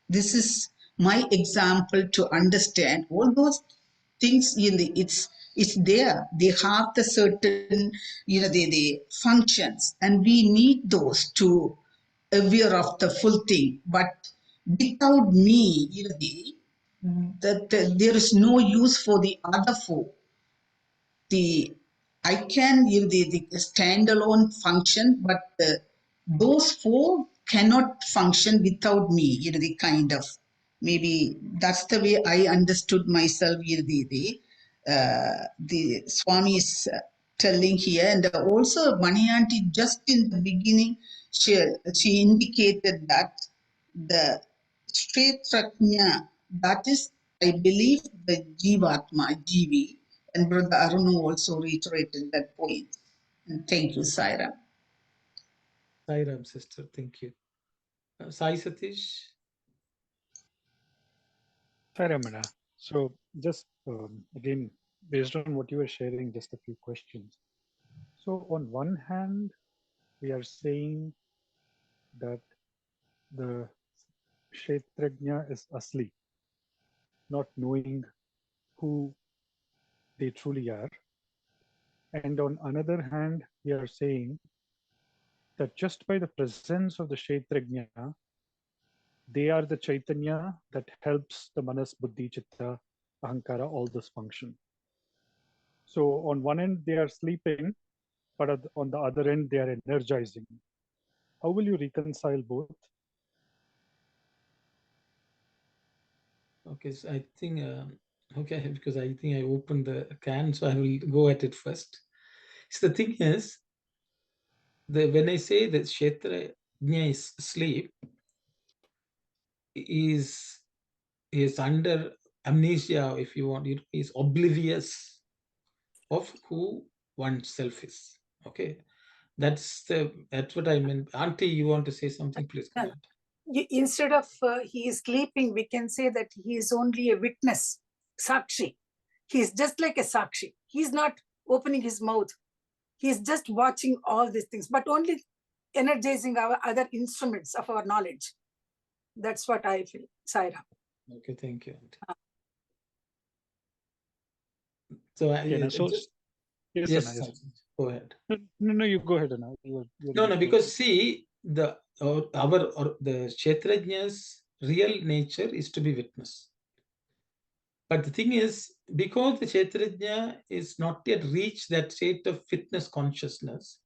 S10: is my example to understand all those things it's there. They have the certain the functions, and we need those to aware of the full thing. But without me, there is no use for the other four. I can give the standalone function, but those four cannot function without me. The kind of, maybe that's the way I understood myself. The Swami is telling here, and also Manianti just in the beginning, she indicated that the straight prajna, that is, I believe, the Jivatma, Jivi, and Brother Arunu also reiterated that point. And thank you, Saira.
S1: Sairam, sister, thank you. Sai Satish.
S8: Hi, Ramana. So just again, based on what you were sharing, just a few questions. So on one hand, we are saying that the Kshetrajna is asleep, not knowing who they truly are. And on another hand, we are saying that just by the presence of the Kshetrajna, they are the Chaitanya that helps the Manas, Buddhi, Chitta, Ahankara, all this function. So on one end, they are sleeping, but on the other end, they are energizing. How will you reconcile both?
S1: Okay, so I think, okay, because I think I opened the can, so I will go at it first. So the thing is, when I say that Kshetrajna is sleep, is under amnesia, if you want, is oblivious of who oneself is. Okay, that's what I meant. Auntie, you want to say something? Please go ahead.
S3: Instead of he is sleeping, we can say that he is only a witness, sakshi. He is just like a sakshi. He is not opening his mouth. He is just watching all these things, but only energizing our other instruments of our knowledge. That's what I feel, Saira.
S1: Okay, thank you, Auntie. So, yes, go ahead.
S8: No, you go ahead, Anna.
S1: No, because see, the Kshetrajna's real nature is to be witness. But the thing is, because the Kshetrajna is not yet reached that state of witness consciousness,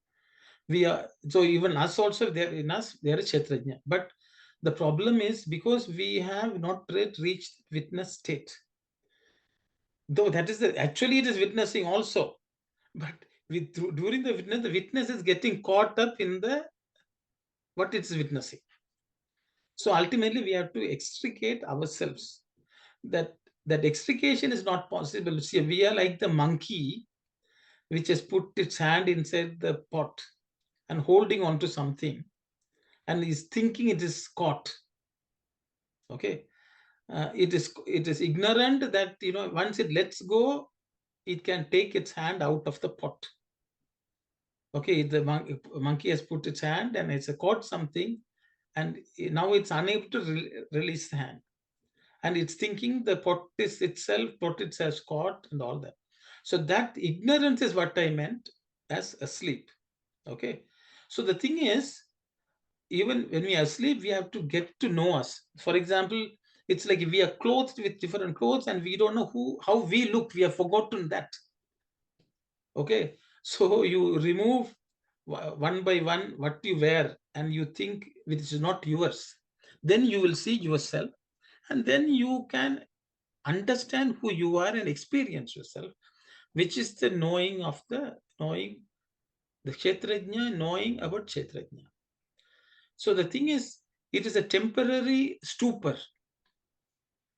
S1: we are, so even us also, there in us, there is Kshetrajna. But the problem is because we have not yet reached witness state. Though that is actually it is witnessing also. But during the witness is getting caught up in what it's witnessing. So ultimately, we have to extricate ourselves. That extrication is not possible. See, we are like the monkey which has put its hand inside the pot and holding on to something and is thinking it is caught. Okay. It is ignorant that, once it lets go, it can take its hand out of the pot. Okay, the monkey has put its hand and it's caught something, and now it's unable to release the hand, and it's thinking the pot itself caught and all that. So that ignorance is what I meant as asleep. Okay, so the thing is, even when we are asleep, we have to get to know us. For example, it's like we are clothed with different clothes and we don't know how we look. We have forgotten that. Okay, so you remove one by one what you wear and you think which is not yours. Then you will see yourself, and then you can understand who you are and experience yourself, which is the knowing the Kshetrajna, knowing about Kshetrajna. So the thing is, it is a temporary stupor.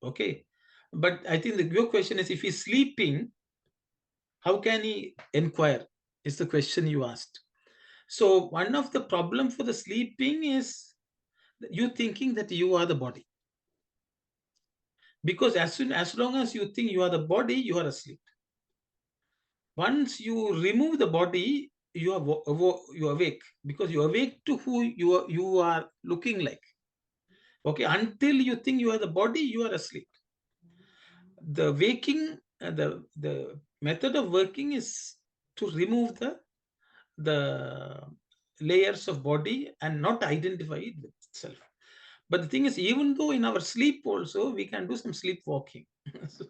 S1: Okay. But I think your question is, if he's sleeping, how can he inquire? Is the question you asked. So one of the problem for the sleeping is you thinking that you are the body. Because as long as you think you are the body, you are asleep. Once you remove the body, you are awake, because you awake to who you are looking like. Okay, until you think you are the body, you are asleep. The waking, the method of working is to remove the layers of body and not identify it with itself. But the thing is, even though in our sleep also, we can do some sleepwalking. So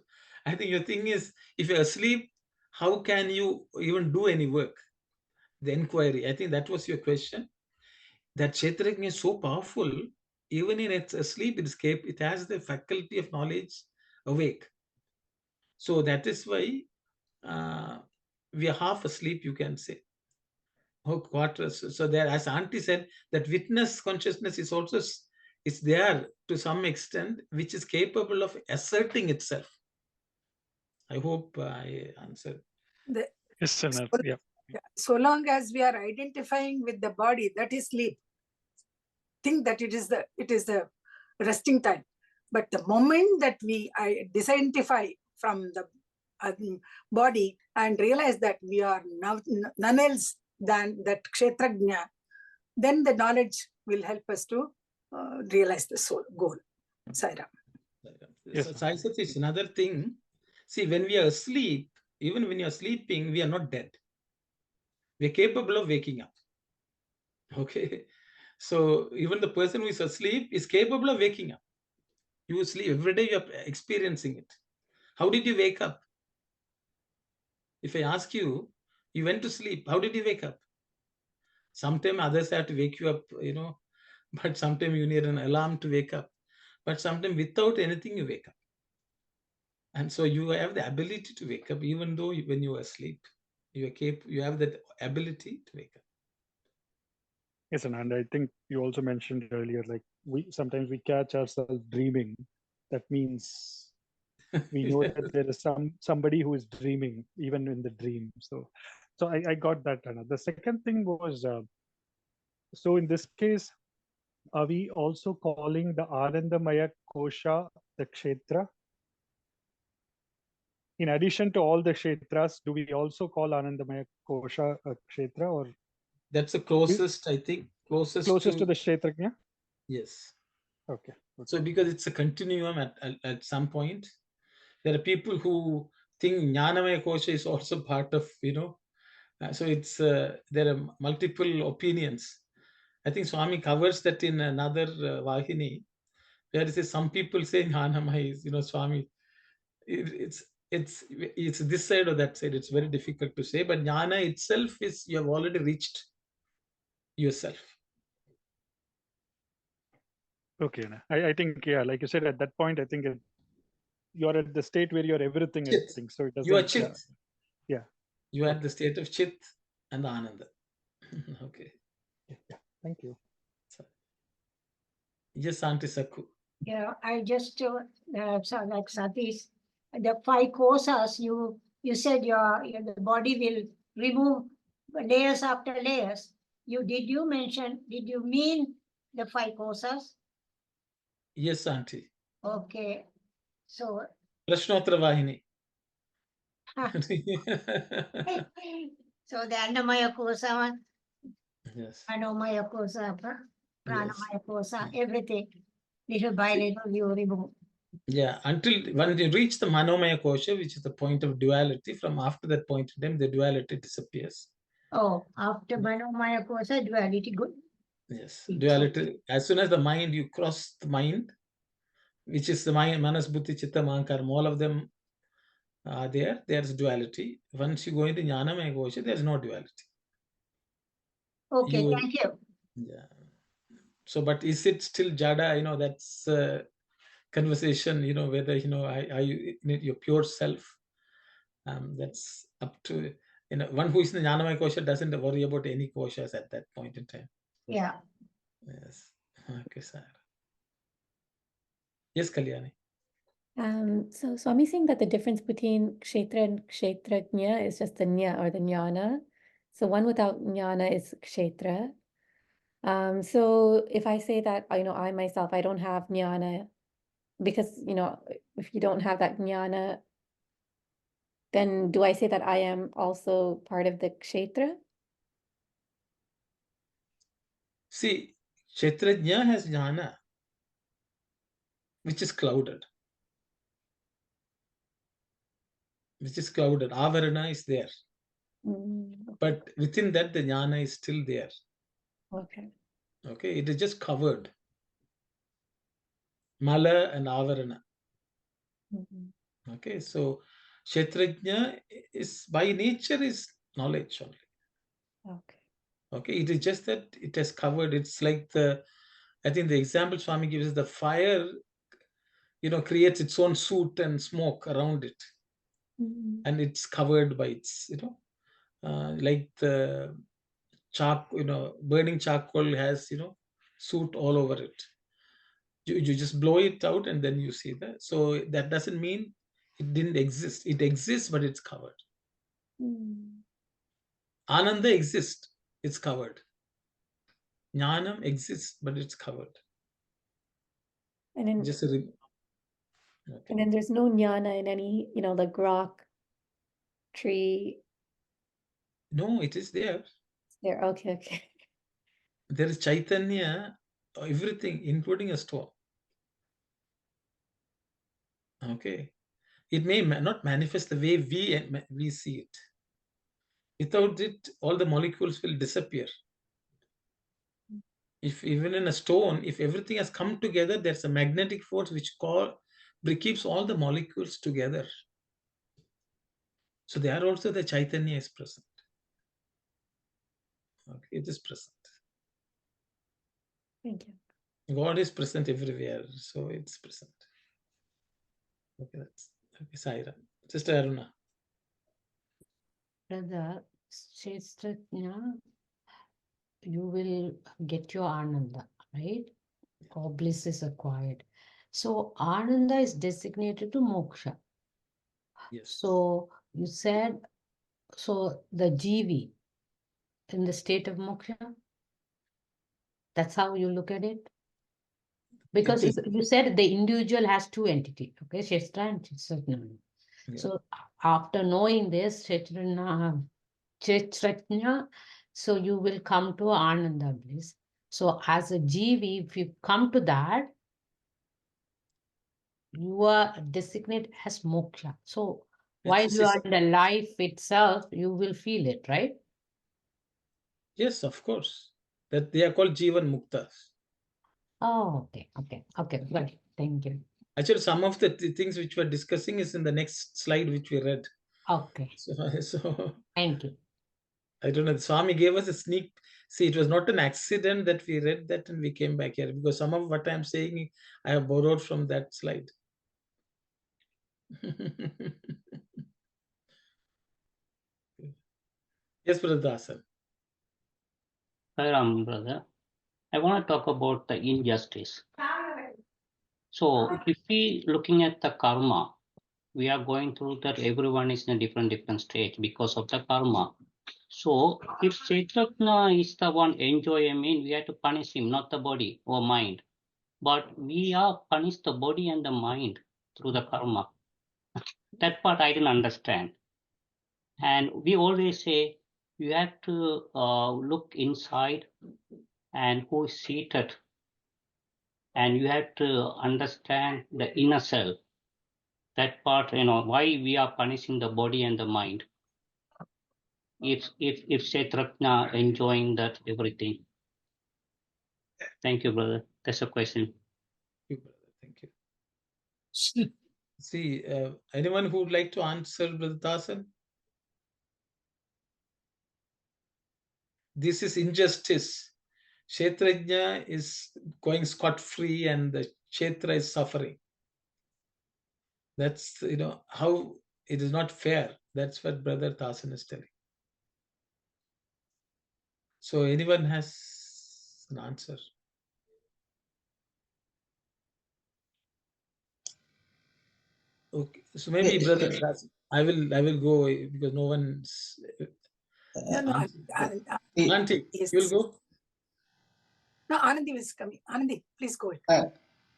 S1: I think your thing is, if you're asleep, how can you even do any work? The inquiry. I think that was your question. That Kshetrajna is so powerful, even in its sleep, it has the faculty of knowledge awake. So that is why we are half asleep, you can say. Quarters. So there, as Auntie said, that witness consciousness is also is there to some extent, which is capable of asserting itself. I hope I answered.
S8: Yes, sir. Yeah.
S3: So long as we are identifying with the body, that is sleep. Think that it is the resting time. But the moment that we disidentify from the body and realize that we are none else than that Kshetrajna, then the knowledge will help us to realize the soul goal. Sairam.
S8: Yes,
S1: So Sai Sathya is another thing. See, when we are asleep, even when you are sleeping, we are not dead. We are capable of waking up. Okay. So even the person who is asleep is capable of waking up. You sleep every day, you are experiencing it. How did you wake up? If I ask you, you went to sleep, how did you wake up? Sometimes others have to wake you up, but sometimes you need an alarm to wake up. But sometimes without anything, you wake up. And so you have the ability to wake up, even though when you are asleep, you have that ability to wake up.
S8: Yes, and I think you also mentioned earlier, like sometimes we catch ourselves dreaming. That means we know that there is somebody who is dreaming even in the dream. So I got that. Anna. The second thing was, so in this case, are we also calling the Anandamaya Kosha the Kshetra? In addition to all the Kshetras, do we also call Anandamaya Kosha a Kshetra, or
S1: that's the closest, I think, closest
S8: to the Kshetrajna?
S1: Yes.
S8: Okay.
S1: So because it's a continuum at some point, there are people who think Jnanamaya Kosha is also part of, so it's there are multiple opinions. I think Swami covers that in another Vahini, where he says some people say Jnanamaya is, Swami, it's this side or that side. It's very difficult to say, but Jnana itself is, you have already reached yourself.
S8: Okay, I think, yeah, like you said, at that point, I think you're at the state where you're everything.
S1: Chit.
S8: I think so. It doesn't.
S1: You are Chit.
S8: Yeah.
S1: You are at the state of Chit and Ananda. Okay.
S8: Yeah. Thank you.
S1: Yes, Auntie Sakku.
S5: Yeah, I just so like Satish, the 5 kosas. You said the body will remove layers after layers. Did you mean the 5 kosas?
S1: Yes, Auntie.
S5: Okay, so
S1: Prashnottara Vahini.
S5: so the Annamaya kosa,
S1: Yes.
S5: Manomaya kosa,
S1: Yes.
S5: Pranamaya kosa, everything. Little by little you remove.
S1: Yeah, until when you reach the Manomaya Kosha, which is the point of duality, from after that point in time, the duality disappears.
S5: Oh, after Manomaya kosa, duality good.
S1: Yes, duality. As soon as the mind, you cross the mind, which is the mind, Manas, Buddhi, Chitta, Ahankara, all of them are there. There's duality. Once you go into Jnanamaya Kosha, there's no duality.
S5: Okay, thank you.
S1: Yeah. So, but is it still Jada? That's conversation, whether, are you your pure self? That's up to, one who is in the Jnanamaya Kosha doesn't worry about any koshas at that point in time.
S5: Yeah.
S1: Yes. Okay, sir. Yes, Kalyani.
S2: So Swami saying that the difference between kshetra and kshetrajna is just the nya or the jnana. So one without jnana is kshetra. So if I say that, I myself, I don't have jnana, because, if you don't have that jnana, then do I say that I am also part of the kshetra?
S1: See, Kshetrajna has jnana, which is clouded. Avarana is there. But within that, the jnana is still there.
S2: Okay.
S1: Okay, it is just covered. Mala and avarana. Okay, so Kshetrajna is by nature is knowledge only.
S2: Okay.
S1: Okay, it is just that it has covered. It's like I think the example Swami gives is the fire, creates its own soot and smoke around it. And it's covered by its, like the burning charcoal has, soot all over it. You just blow it out and then you see that. So that doesn't mean it didn't exist. It exists, but it's covered. Ananda exists, it's covered. Jnanam exists, but it's covered.
S2: And then,
S1: Just
S2: and then there's no jnana in any, like rock, tree.
S1: No, it is there.
S2: There. Okay. Okay.
S1: There is Chaitanya, everything, including a stone. Okay. It may not manifest the way we see it. Without it, all the molecules will disappear. If even in a stone, if everything has come together, there's a magnetic force which keeps all the molecules together. So there also the Chaitanya is present. Okay, it is present.
S2: Thank you.
S1: God is present everywhere, so it's present. Okay, okay, Saira. Sister Aruna.
S6: Brother, Kshetrajna, you will get your Ananda, right? Or bliss is acquired. So Ananda is designated to moksha.
S1: Yes.
S6: So you said, so the jivi in the state of moksha, that's how you look at it? Because you said the individual has two entities, okay, Kshetra and Kshetrajna.
S1: Yeah.
S6: So after knowing this, Kshetrajna, so you will come to Ananda bliss. So as a jivi, if you come to that, you are designated as moksha. So while you are in the life itself, you will feel it, right?
S1: Yes, of course. That they are called Jivan Muktas.
S6: Oh, okay. Right. Thank you.
S1: Actually, some of the things which we're discussing is in the next slide which we read.
S6: Okay.
S1: So
S6: Thank you.
S1: I don't know. Swami gave us a sneak. See, it was not an accident that we read that and we came back here, because some of what I'm saying I have borrowed from that slide. Yes, Brother Dasan.
S7: Hi, Ram, brother. I want to talk about the injustice. So if we looking at the karma, we are going through that everyone is in a different stage because of the karma. So if Kshetrajna is the one enjoy, we have to punish him, not the body or mind. But we are punish the body and the mind through the karma. That part I didn't understand. And we always say you have to look inside and who is seated, and you have to understand the inner self. That part, why we are punishing the body and the mind. If Kshetrajna enjoying that everything. Thank you, brother. That's a question.
S1: Thank you, brother. Thank you. See, anyone who would like to answer, Brother Dasan? This is injustice. Kshetrajna is going scot-free and the Kshetra is suffering. That's, how it is not fair. That's what Brother Dasan is telling. So anyone has an answer? Okay, so maybe Brother Dasan, I will go because no one's
S3: No,
S1: Auntie,
S3: yes.
S1: you'll go?
S3: No, Anandi is coming. Anandi, please go ahead.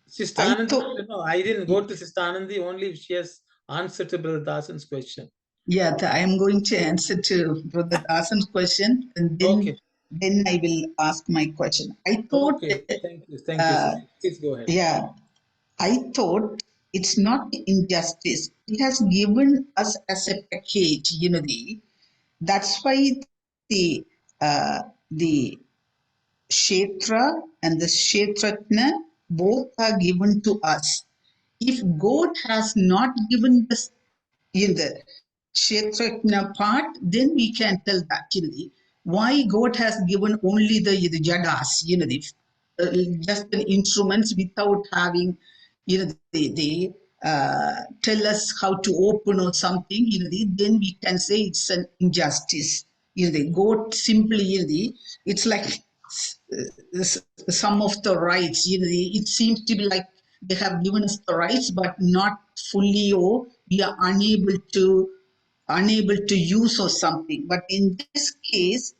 S1: Sister Anandi, no, I didn't go to Sister Anandi, only if she has answered to Brother Dasan's question.
S10: Yeah, I am going to answer to Brother Dasan's question, and then I will ask my question. I thought,
S1: Okay, thank you, sister. Please go ahead.
S10: Yeah, I thought it's not injustice. It has given us as a package, that's why the Kshetra and the Kshetrajna both are given to us. If God has not given us in the Kshetrajna part, then we can tell actually why God has given only the jadas, just the instruments without having, they tell us how to open or something, then we can say it's an injustice. God simply, it's like some of the rights, it seems to be like they have given us the rights, but not fully, or we are unable to use or something. But in this case,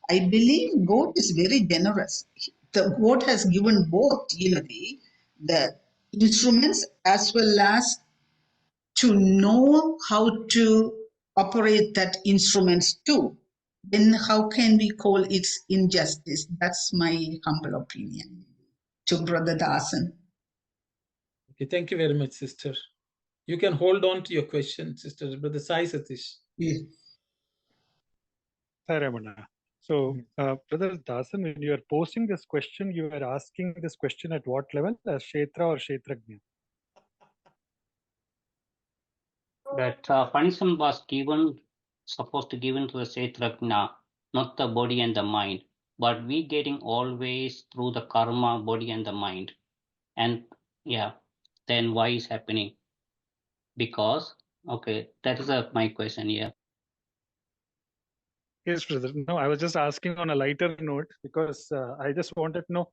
S10: I believe God is very generous. God has given both, the instruments as well as to know how to operate that instruments too. Then how can we call it injustice? That's my humble opinion to Brother Dasan.
S1: Okay, thank you very much, sister. You can hold on to your question, sister. Brother Sai Satish.
S10: Yeah.
S8: Hi, Ramana. So, Brother Dasan, when you are posing this question, you are asking this question at what level? As Kshetra or Kshetrajna?
S7: That punishment was supposed to given to the Kshetrajna, not the body and the mind. But we getting always through the karma, body and the mind. And then why is happening? Because, okay, that is my question, yeah.
S8: Yes, brother. No, I was just asking on a lighter note because I just wanted to know.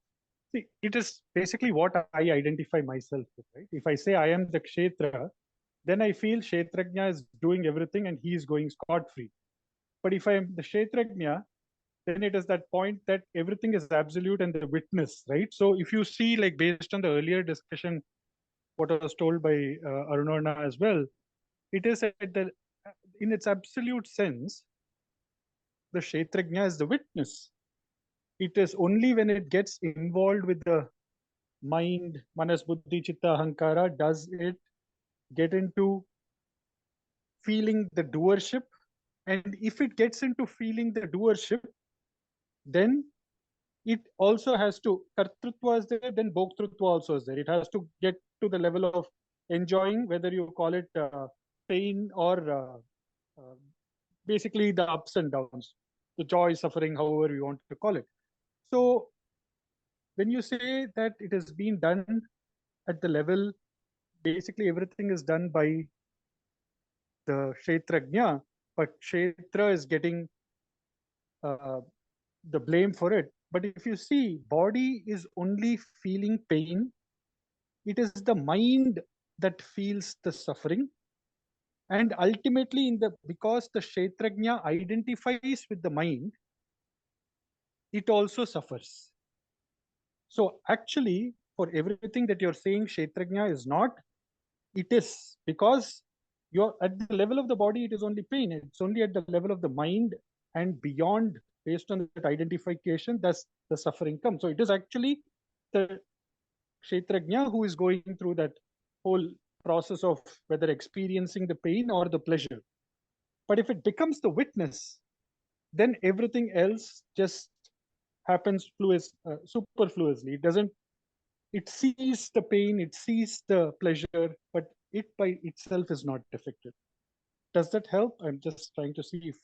S8: See, it is basically what I identify myself with, right? If I say I am the Kshetra, then I feel Kshetrajna is doing everything and he is going scot-free. But if I am the Kshetrajna, then it is that point that everything is absolute and the witness, right? So if you see, like based on the earlier discussion, what was told by Arunarna as well, it is in its absolute sense, the Kshetrajna is the witness. It is only when it gets involved with the mind, manas, buddhi, chitta, ahankara, does it get into feeling the doership. And if it gets into feeling the doership, then it also has to, kartrutva is there, then bhoktrutva also is there. It has to get to the level of enjoying, whether you call it pain or basically the ups and downs, the joy, suffering, however you want to call it. So when you say that it has been done at the level, basically everything is done by the Kshetrajna, but Kshetra is getting the blame for it. But if you see, body is only feeling pain. It is the mind that feels the suffering. And ultimately, because the Kshetrajna identifies with the mind, it also suffers. So actually, for everything that you're saying, Kshetrajna is not, it is, because you're at the level of the body, it is only pain. It's only at the level of the mind and beyond, based on that identification, that's the suffering comes. So it is actually the Kshetrajna who is going through that whole process of whether experiencing the pain or the pleasure. But if it becomes the witness, then everything else just happens superfluously. It sees the pain, it sees the pleasure, but it by itself is not affected. Does that help? I'm just trying to see if.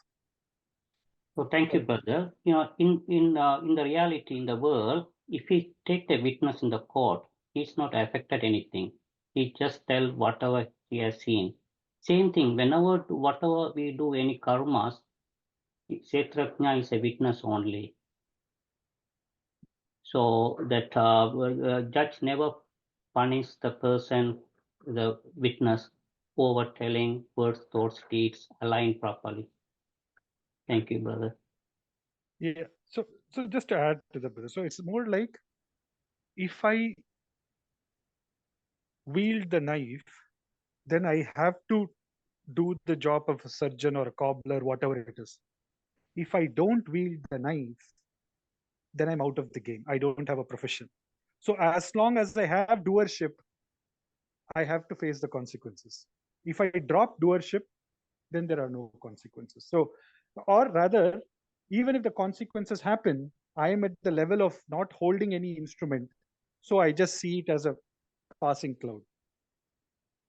S7: So thank you, brother. You know, in the reality in the world, if we take the witness in the court, he's not affected anything. He just tell whatever he has seen. Same thing. Whatever we do any karmas, Kshetrajna is a witness only. So that judge never punish the person, the witness, over telling words, thoughts, deeds aligned properly. Thank you, brother.
S8: Yeah. So just to add to the brother, so it's more like if I wield the knife, then I have to do the job of a surgeon or a cobbler, whatever it is. If I don't wield the knife, then I'm out of the game. I don't have a profession. So as long as I have doership, I have to face the consequences. If I drop doership, then there are no consequences. So, or rather, even if the consequences happen, I am at the level of not holding any instrument. So I just see it as a passing cloud.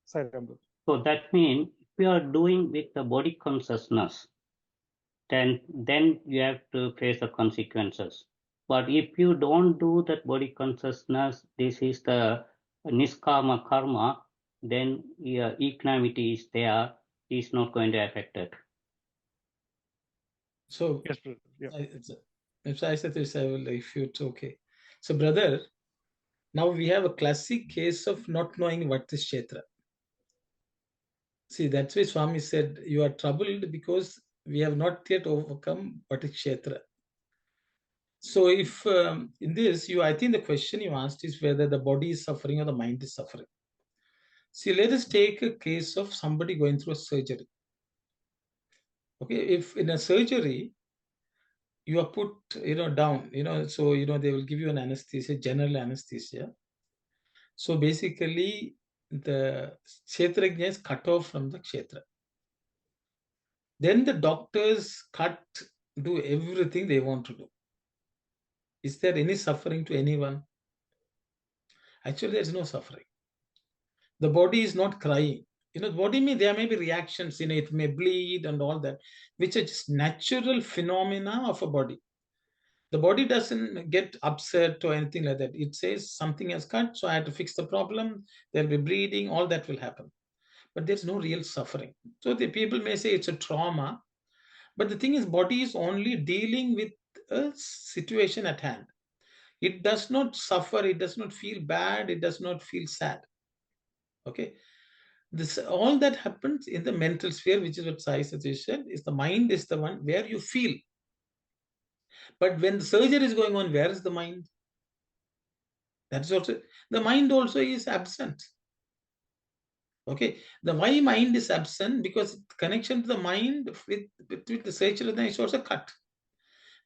S7: So that means if you are doing with the body consciousness, then you have to face the consequences. But if you don't do that body consciousness, this is the niskama karma, then equanimity is there, is not going to affect it.
S1: So,
S8: yes, brother. Yeah.
S1: If I said this, I will, if it's okay. So, brother, now we have a classic case of not knowing what is Kshetra. See, that's why Swami said, you are troubled because we have not yet overcome what is Kshetra. So if in this, I think the question you asked is whether the body is suffering or the mind is suffering. See, let us take a case of somebody going through a surgery. Okay, if in a surgery, you are put, down, so, they will give you an anesthesia, general anesthesia. So basically, the Kshetrajna is cut off from the Kshetra. Then the doctors do everything they want to do. Is there any suffering to anyone? Actually, there is no suffering. The body is not crying. The body there may be reactions, it may bleed and all that, which are just natural phenomena of a body. The body doesn't get upset or anything like that. It says something has cut, so I have to fix the problem. There'll be bleeding, all that will happen. But there's no real suffering. So the people may say it's a trauma, but the thing is, body is only dealing with a situation at hand. It does not suffer, it does not feel bad, it does not feel sad. Okay. All that happens in the mental sphere, which is what Sai Sathya said, is the mind is the one where you feel. But when the surgery is going on, where is the mind? That's also, the mind also is absent. Okay, the why mind is absent? Because connection to the mind with the surgery is also cut.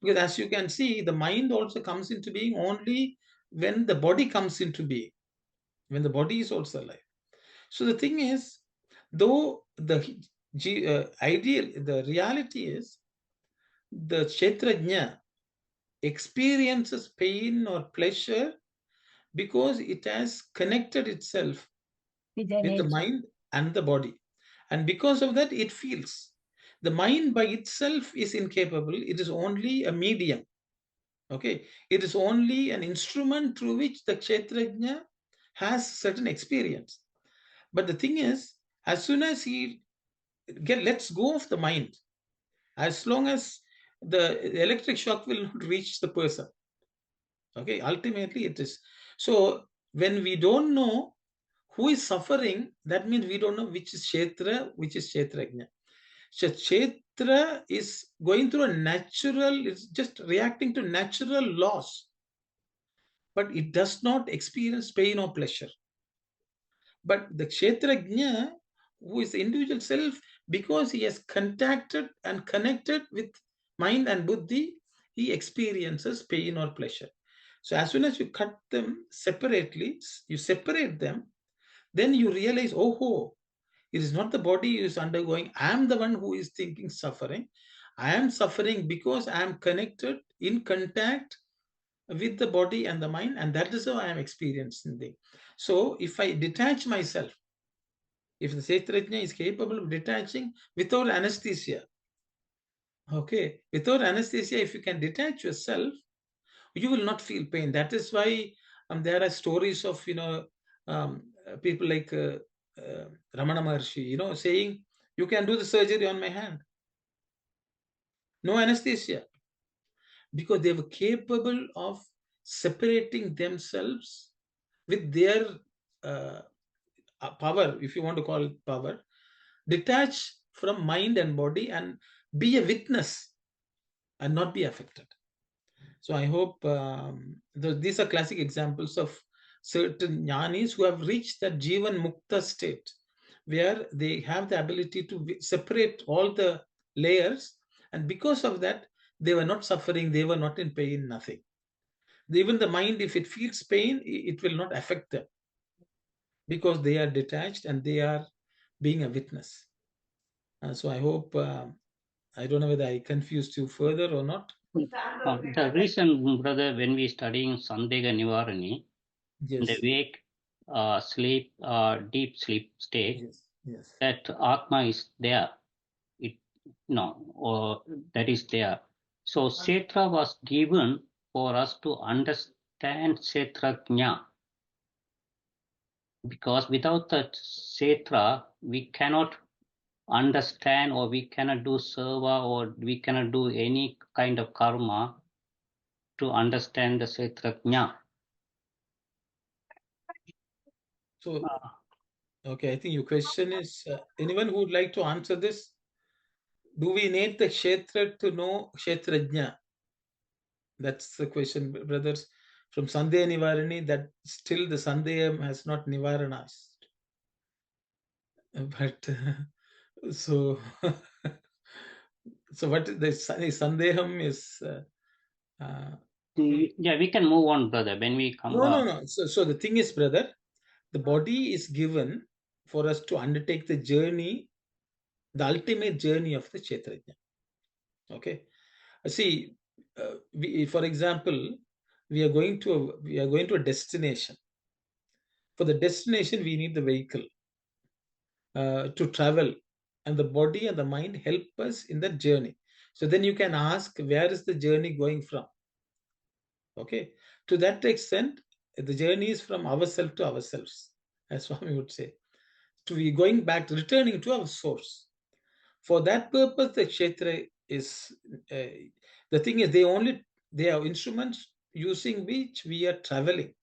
S1: Because as you can see, the mind also comes into being only when the body comes into being, when the body is also alive. So the thing is, though the the reality is, the Kshetrajna experiences pain or pleasure because it has connected itself with the mind and the body. And because of that, it feels. The mind by itself is incapable. It is only a medium. Okay, it is only an instrument through which the Kshetrajna has certain experience. But the thing is, as soon as he lets go of the mind, as long as the electric shock will not reach the person, Okay, ultimately it is. So when we don't know who is suffering, that means we don't know which is Kshetra, which is Kshetrajna. So Kshetra is going through a natural, it's just reacting to natural laws, but it does not experience pain or pleasure. But the Kshetrajna, who is the individual self, because he has contacted and connected with mind and buddhi, he experiences pain or pleasure. So as soon as you cut them separately, you separate them, then you realize, oh, it is not the body who is undergoing. I am the one who is thinking suffering. I am suffering because I am connected, in contact with the body and the mind, and that is how I am experiencing things. So if I detach myself, if the Kshetrajna is capable of detaching without anesthesia, okay, without anesthesia, if you can detach yourself, you will not feel pain. That is why there are stories of people like Ramana Maharshi, saying, you can do the surgery on my hand, no anesthesia, because they were capable of separating themselves with their power, if you want to call it power, detach from mind and body and be a witness and not be affected. So I hope these are classic examples of certain jnanis who have reached that Jivan Mukta state, where they have the ability to separate all the layers, and because of that, they were not suffering, they were not in pain, nothing. Even the mind, if it feels pain, it will not affect them, because they are detached and they are being a witness. So I hope, I don't know whether I confused you further or not.
S7: The reason, brother, when we studying Sandega Nivarani, in the
S1: Yes.
S7: wake, sleep, deep sleep state,
S1: Yes.
S7: that Atma is there. That is there. So Kshetra was given for us to understand Kshetrajna. Because without the Kshetra, we cannot understand, or we cannot do seva, or we cannot do any kind of karma to understand the Kshetrajna.
S1: So, okay, I think your question is, anyone who would like to answer this? Do we need the Kshetra to know Kshetrajna? That's the question, brothers. From Sandhya Nivarani, that still the Sandhyam has not Nivaranized. But so, so what the Sandeham is?
S7: Yeah, we can move on, brother. When we come.
S1: No. So the thing is, brother, the body is given for us to undertake the journey, the ultimate journey of the Kshetrajna. Okay. See, for example, we are going to a destination. For the destination, we need the vehicle to travel, and the body and the mind help us in that journey. So then you can ask, where is the journey going from? Okay. To that extent, the journey is from ourselves to ourselves, as Swami would say. To be going back, returning to our source. For that purpose, the Kshetra is, the thing is, they are instruments using which we are traveling.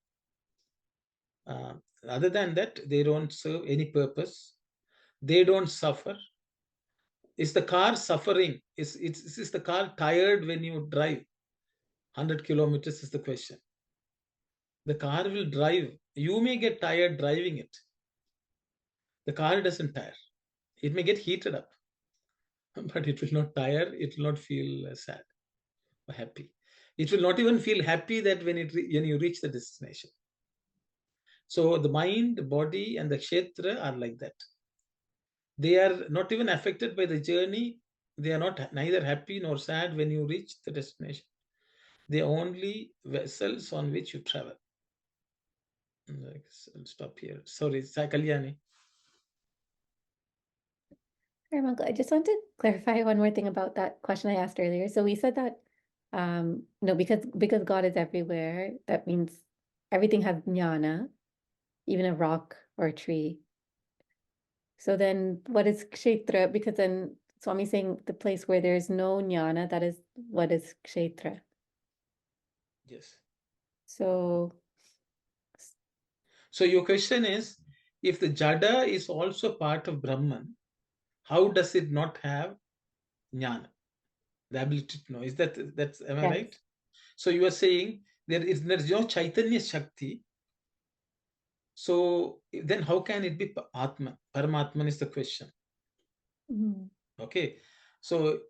S1: Other than that, they don't serve any purpose. They don't suffer. Is the car suffering? Is the car tired when you drive 100 kilometers is the question. The car will drive. You may get tired driving it. The car doesn't tire. It may get heated up, but it will not tire. It will not feel sad or happy. It will not even feel happy that when you reach the destination. So the mind, the body, and the kshetra are like that. They are not even affected by the journey. They are not neither happy nor sad when you reach the destination. They are only vessels on which you travel. I'll stop here. Sorry, Kalyani.
S2: I just want to clarify one more thing about that question I asked earlier. So we said that, no, because God is everywhere, that means everything has jnana, even a rock or a tree. So then what is kshetra? Because then Swami saying the place where there is no jnana, that is what is kshetra.
S1: Yes.
S2: So,
S1: So your question is, if the Jada is also part of Brahman, how does it not have jnana, the ability to know? Is that's am I
S2: yes.
S1: right? So you are saying there's no Chaitanya Shakti. So then how can it be Atman? Paramatman is the question.
S2: Mhm.
S1: Okay. So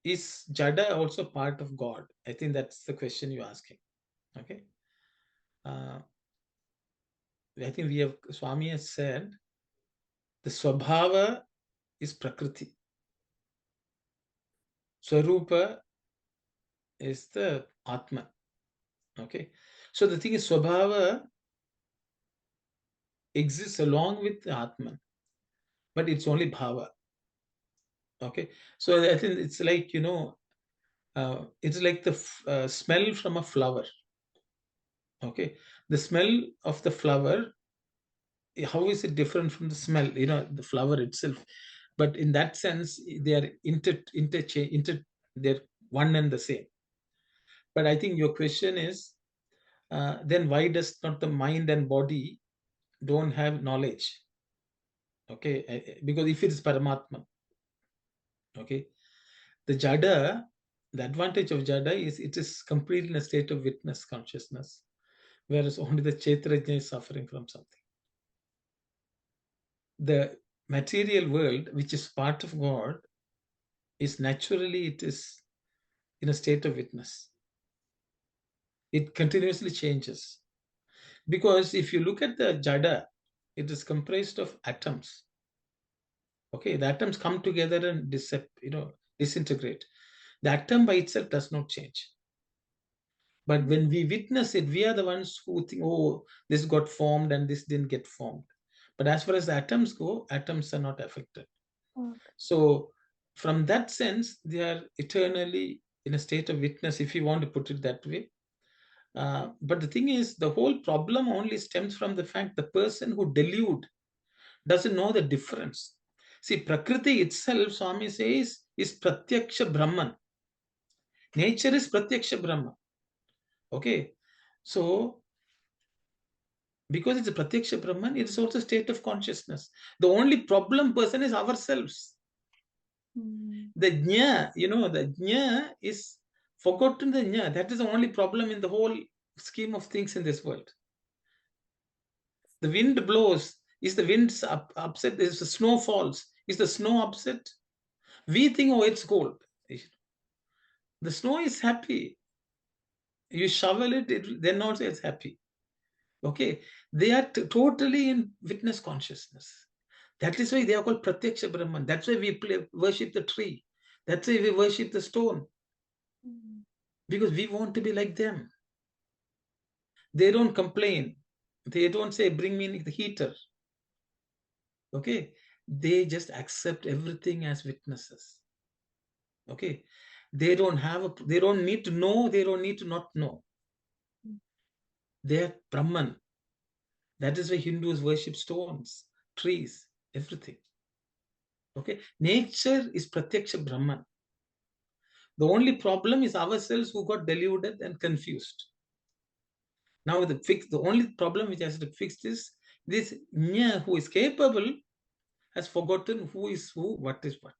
S1: is Jada also part of God? I think that's the question you're asking. Okay. I think we have, Swami has said, the Swabhava is Prakriti. Swarupa is the Atman. Okay. So the thing is, Swabhava exists along with the Atman, but it's only Bhava. Okay. So I think it's like, it's like the smell from a flower. Okay. The smell of the flower, how is it different from the smell, the flower itself? But in that sense, they are they're one and the same. But I think your question is, then why does not the mind and body don't have knowledge? Okay, because if it is Paramatma, okay, the Jada, the advantage of Jada is it is completely in a state of witness consciousness, whereas only the Kshetrajna is suffering from something. The material world, which is part of God, is naturally, it is in a state of witness. It continuously changes. Because if you look at the Jada, it is comprised of atoms. Okay, the atoms come together and disintegrate. The atom by itself does not change. But when we witness it, we are the ones who think, oh, this got formed and this didn't get formed. But as far as the atoms go, atoms are not affected.
S2: Okay.
S1: So from that sense, they are eternally in a state of witness, if you want to put it that way. But the thing is, the whole problem only stems from the fact the person who delude doesn't know the difference. See, Prakriti itself, Swami says, is Pratyaksha Brahman. Nature is Pratyaksha Brahman. Okay. So, because it's a Pratyaksha Brahman, it is also a state of consciousness. The only problem person is ourselves. The Jna, the Jna is forgotten the Jna. That is the only problem in the whole scheme of things in this world. The wind blows. Is the wind upset? Is the snow falls? Is the snow upset? We think, oh, it's cold. The snow is happy. You shovel it, then also it's happy. Okay. They are totally in witness consciousness. That is why they are called Pratyaksha Brahman. That's why we worship the tree. That's why we worship the stone. Because we want to be like them. They don't complain. They don't say, bring me the heater. Okay. They just accept everything as witnesses. Okay. They don't need to know, they don't need to not know. They are Brahman. That is why Hindus worship stones, trees, everything. Okay. Nature is Pratyaksha Brahman. The only problem is ourselves who got deluded and confused. Now the only problem which has to be fixed is this Nya who is capable has forgotten who is who, what is what.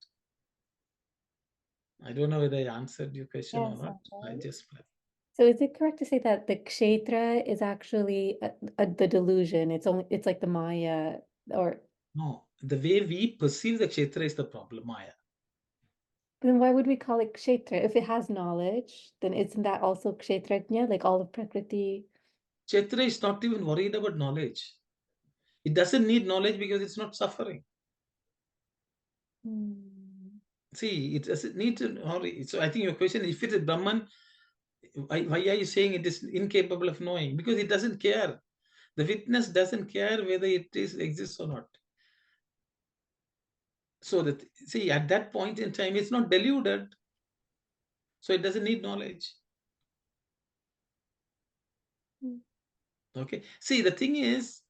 S1: I don't know whether I answered your question or
S2: Yes,
S1: not. I
S2: okay.
S1: just
S2: So is it correct to say that the kshetra is actually the delusion? It's like the Maya, or
S1: no. The way we perceive the kshetra is the problem, Maya.
S2: then why would we call it kshetra? If it has knowledge, then isn't that also kshetrajna, like all of Prakriti?
S1: Kshetra is not even worried about knowledge. It doesn't need knowledge because it's not suffering. See, it doesn't need to worry. So I think your question, if it is Brahman, why are you saying it is incapable of knowing? Because it doesn't care. The witness doesn't care whether it exists or not. So that, see, at that point in time, it's not deluded. So it doesn't need knowledge. Okay. See, the thing is,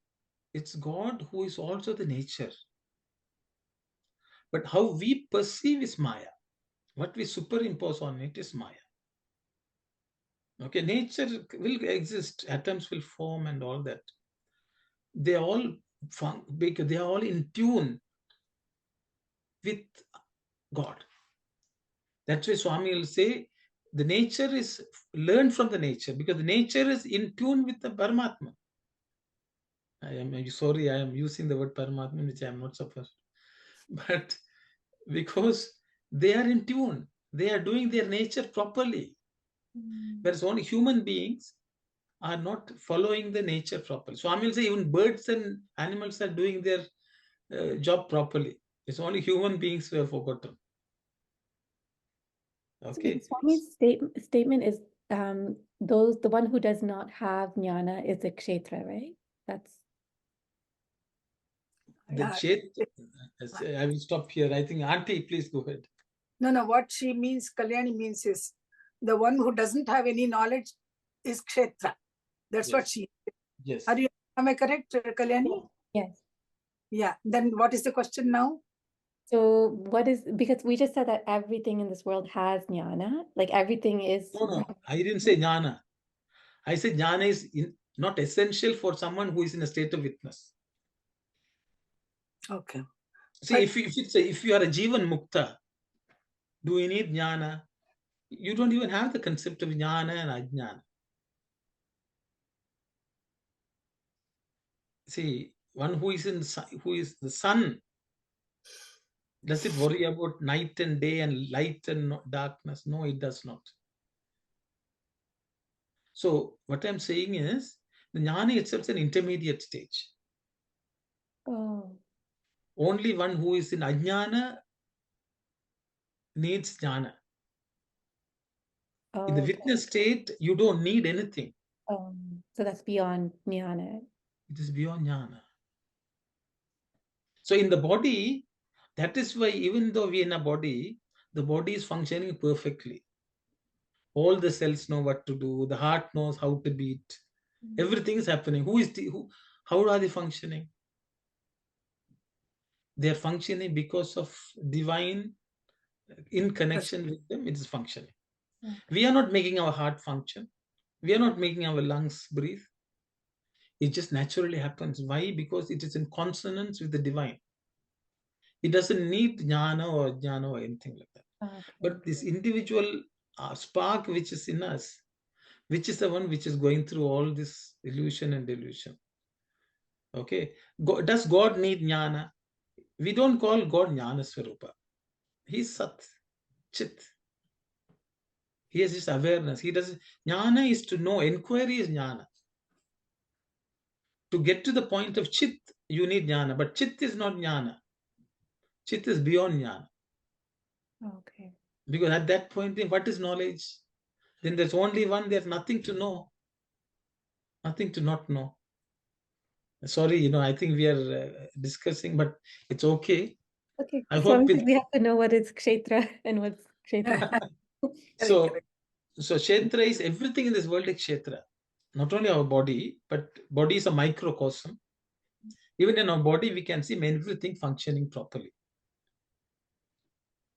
S1: it's God who is also the nature. But how we perceive is Maya. What we superimpose on it is Maya. Okay, nature will exist, atoms will form and all that. They all because they are all in tune with God. That's why Swami will say the nature is learned from the nature, because the nature is in tune with the Paramatma. I am sorry, I am using the word Paramatma, which I am not supposed to. But because they are in tune, they are doing their nature properly. Whereas only human beings are not following the nature properly. Swami will say even birds and animals are doing their job properly. It's only human beings who have forgotten. Okay.
S2: So Swami's statement is the one who does not have jnana is a kshetra, right? That's
S1: I will stop here. I think Auntie, please go ahead.
S3: No, what she means, Kalyani means is the one who doesn't have any knowledge is kshetra. That's what she.
S1: Yes.
S3: Am I correct, Kalyani?
S2: Yes.
S3: Yeah. Then what is the question now?
S2: So what is, because we just said that everything in this world has jnana, like everything is.
S1: No, I didn't say jnana. I said jnana is not essential for someone who is in a state of witness.
S3: Okay.
S1: See, if you are a Jivan Mukta, do you need jnana? You don't even have the concept of jnana and ajnana. See, one who is the sun, does it worry about night and day and light and darkness? No, it does not. So what I'm saying is, the jnana itself is an intermediate stage.
S2: Oh.
S1: Only one who is in ajnana needs jnana. In the witness state, you don't need anything.
S2: So that's beyond jnana.
S1: It is beyond jnana. So in the body, that is why even though we are in a body, the body is functioning perfectly. All the cells know what to do. The heart knows how to beat. Everything is happening. How are they functioning? They are functioning because of divine in connection with them. It is functioning. We are not making our heart function. We are not making our lungs breathe. It just naturally happens. Why? Because it is in consonance with the divine. It doesn't need jnana or anything like that. But this individual spark which is in us, which is the one which is going through all this illusion and delusion. Okay. Does God need jnana? We don't call God jnana swarupa. He's Sat, Chit. He has this awareness. He does. Jnana is to know. Inquiry is jnana. To get to the point of Chit, you need jnana. But Chit is not jnana. Chit is beyond jnana.
S2: Okay.
S1: Because at that point, what is knowledge? Then there's only one, there's nothing to know. Nothing to not know. Sorry, I think we are discussing, but it's okay.
S2: Okay.
S1: I
S2: So
S1: hope
S2: we have to know what is kshetra and what's kshetra.
S1: So kshetra is everything in this world is kshetra. Not only our body, but body is a microcosm. Even in our body, we can see everything functioning properly.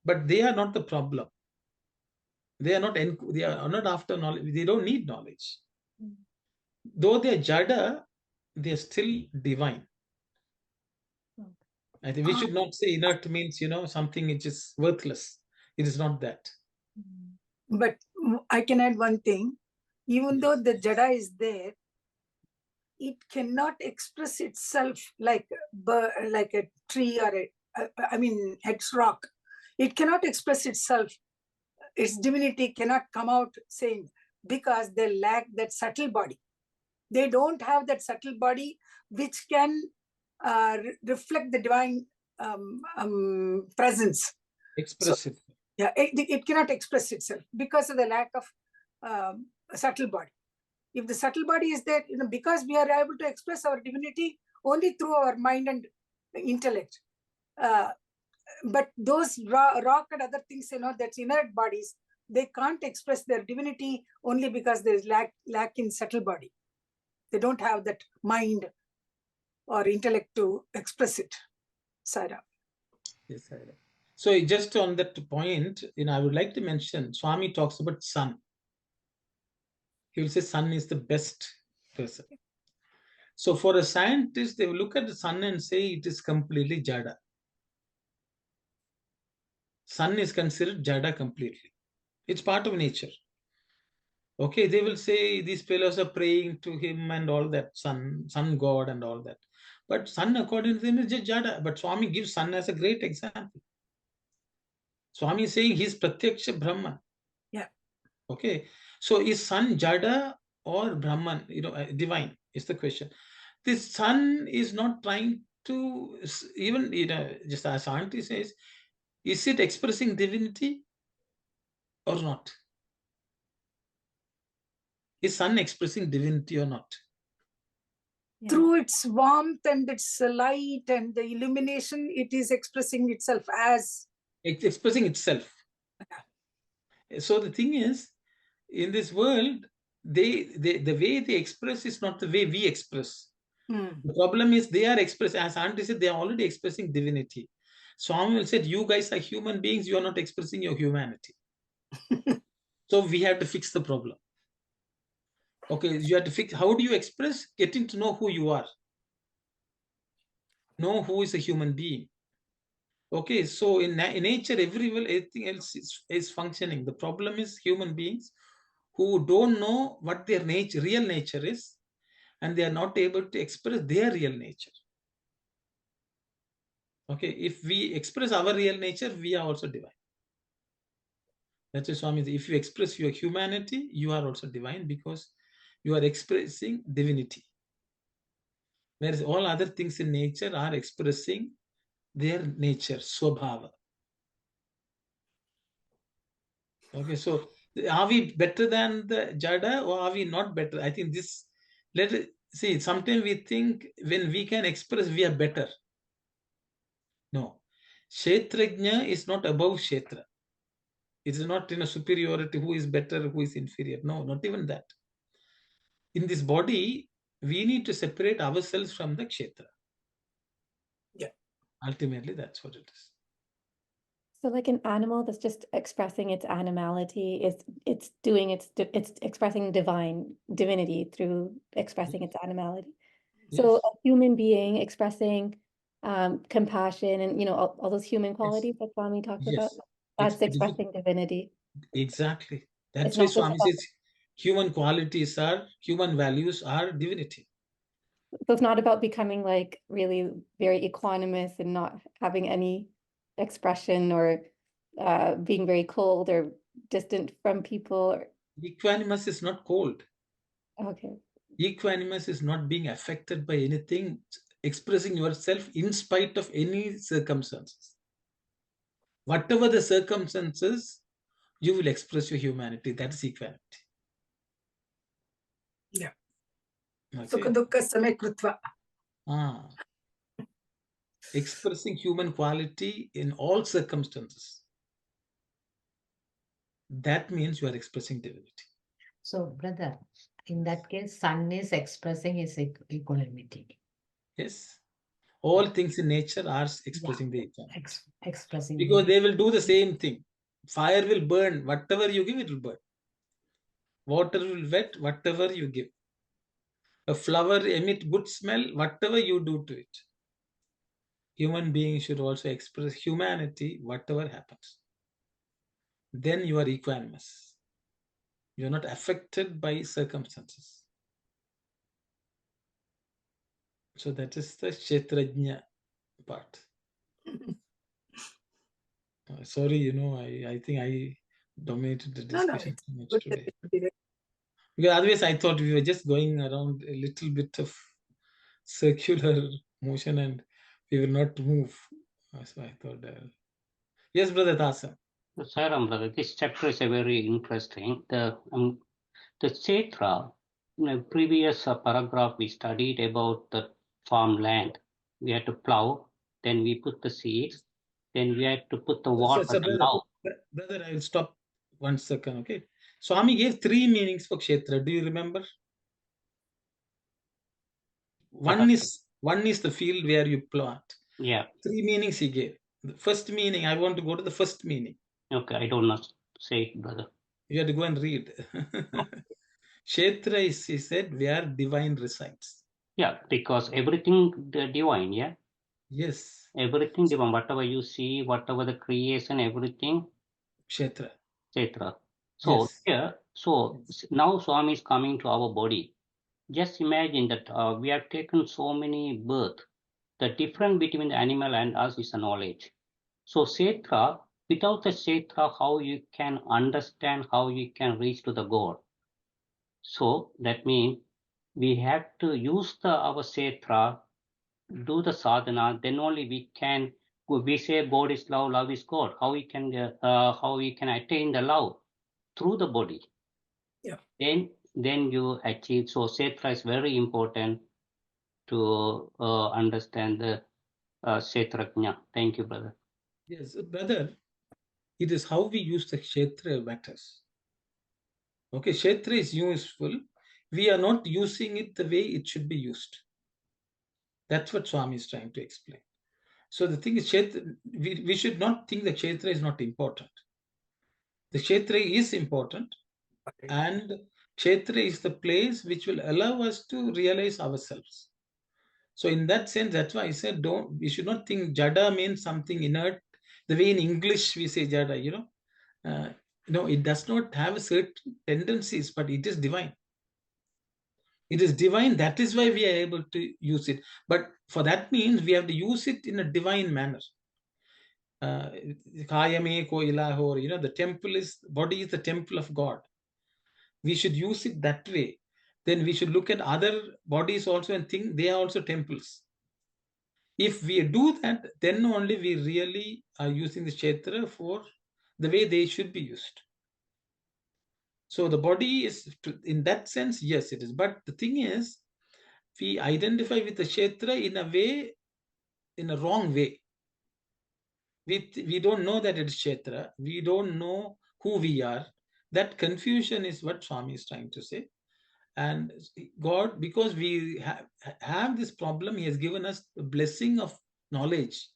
S1: But they are not the problem. They are not after knowledge. They don't need knowledge. Though they are jada, they are still divine. I think we should not say inert means, something which is worthless. It is not that.
S3: But I can add one thing. Even though the jada is there, it cannot express itself like a tree or X rock. It cannot express itself. Its divinity cannot come out saying, because they lack that subtle body. They don't have that subtle body which can reflect the divine presence.
S1: Express it.
S3: Yeah, it cannot express itself because of the lack of subtle body. If the subtle body is there, because we are able to express our divinity only through our mind and intellect. But those rock and other things, that's inert bodies, they can't express their divinity only because there is lack in subtle body. They don't have that mind or intellect to express it. Sarah.
S1: Yes, Sarah. So just on that point, I would like to mention, Swami talks about sun. he will say sun is the best person. So for a scientist, they will look at the sun and say it is completely jada. Sun is considered jada completely. It's part of nature. Okay, they will say these fellows are praying to him and all that, sun god and all that. But sun, according to them, is just jada. But Swami gives sun as a great example. Swami is saying he's Pratyaksha Brahman.
S3: Yeah.
S1: Okay, so is sun jada or Brahman? Divine is the question. This sun is not trying to even, just as Auntie says, is it expressing divinity or not? Is sun expressing divinity or not?
S2: Yeah.
S3: Through its warmth and its light and the illumination, it is expressing itself as.
S1: It's expressing itself. So the thing is, in this world, the way they express is not the way we express. The problem is they are expressing, as Auntie said, they are already expressing divinity. Swami will say, you guys are human beings, you are not expressing your humanity. So we have to fix the problem. Okay, you have to fix, how do you express? Getting to know who you are. Know who is a human being. Okay, so in nature, everything else is functioning. The problem is human beings who don't know what their real nature is, and they are not able to express their real nature. Okay, if we express our real nature, we are also divine. That's why Swami says, if you express your humanity, you are also divine because you are expressing divinity. Whereas all other things in nature are expressing their nature, swabhava. Okay, so are we better than the jada or are we not better? I think this, see, sometimes we think when we can express, we are better. No. Kshetrajna is not above Kshetra. It is not in a superiority, who is better, who is inferior. No, not even that. In this body, we need to separate ourselves from the Kshetra.
S3: Yeah.
S1: Ultimately, that's what it is.
S2: So like an animal that's just expressing its animality, it's expressing divinity through expressing its animality. So
S1: Yes.
S2: a human being expressing compassion and all those human qualities that Swami talked about, that's expressing divinity.
S1: Exactly. That's
S2: It's
S1: why
S2: not just
S1: Swami says human values are divinity.
S2: So it's not about becoming like really very equanimous and not having any expression or being very cold or distant from people.
S1: Equanimous is not cold.
S2: Okay.
S1: Equanimous is not being affected by anything, expressing yourself in spite of any circumstances. Whatever the circumstances, you will express your humanity. That is equanimity.
S3: Yeah.
S1: Okay.
S3: Sukha dukkha same krutva.
S1: Expressing human quality in all circumstances. That means you are expressing divinity.
S6: So, brother, in that case, sun is expressing his equanimity.
S1: Yes. All things in nature are expressing the equanimity.
S6: Expressing
S1: because they will do the same thing. Fire will burn. Whatever you give, it will burn. Water will wet. Whatever you give. A flower emit good smell. Whatever you do to it. Human beings should also express humanity, whatever happens. Then you are equanimous. You are not affected by circumstances. So that is the Kshetrajna part. Sorry, I think I dominated the discussion too much today. Because otherwise I thought we were just going around a little bit of circular motion and we will not move. So I thought, yes, Brother Tasa.
S7: Sairam, brother, this chapter is a very interesting. The Kshetra, in a previous paragraph, we studied about the farmland. We had to plow, then we put the seeds, then we had to put the water.
S1: Brother, I will stop 1 second, okay? Swami gave 3 meanings for Kshetra. Do you remember? One is the field where you plant.
S7: Yeah.
S1: 3 meanings he gave. The first meaning, I want to go to the first meaning.
S7: Okay, I don't know. Say it, brother.
S1: You have to go and read. Kshetra is, he said, where divine resides.
S7: Yeah, because everything divine, yeah?
S1: Yes.
S7: Everything divine, whatever you see, whatever the creation, everything,
S1: Kshetra.
S7: Kshetra. So
S1: Yes.
S7: here, so now Swami is coming to our body. Just imagine that we have taken so many births. The difference between the animal and us is the knowledge. So Kshetra, without the Kshetra, how you can understand, how you can reach to the God. So that means we have to use our Kshetra, do the sadhana, then only we can, we say God is love, love is God. How we can attain the love through the body.
S3: Yeah.
S7: Then you achieve. So Kshetra is very important to understand the Kshetrajna. Thank you, brother.
S1: Yes, brother. It is how we use the Kshetra matters. Okay, Kshetra is useful. We are not using it the way it should be used. That's what Swami is trying to explain. So the thing is, Kshetra, we should not think the Kshetra is not important. The Kshetra is important, and Kshetra is the place which will allow us to realize ourselves. So in that sense, that's why I said, we should not think Jada means something inert. The way in English we say Jada, it does not have certain tendencies, but it is divine. It is divine. That is why we are able to use it. But for that means we have to use it in a divine manner. Kayame ko ilaho, the temple is, body is the temple of God. We should use it that way. Then we should look at other bodies also and think they are also temples. If we do that, then only we really are using the Kshetra for the way they should be used. So the body is, in that sense, yes, it is. But the thing is, we identify with the Kshetra in a way, in a wrong way. We don't know that it's Kshetra. We don't know who we are. That confusion is what Swami is trying to say. And God, because we have this problem, He has given us the blessing of knowledge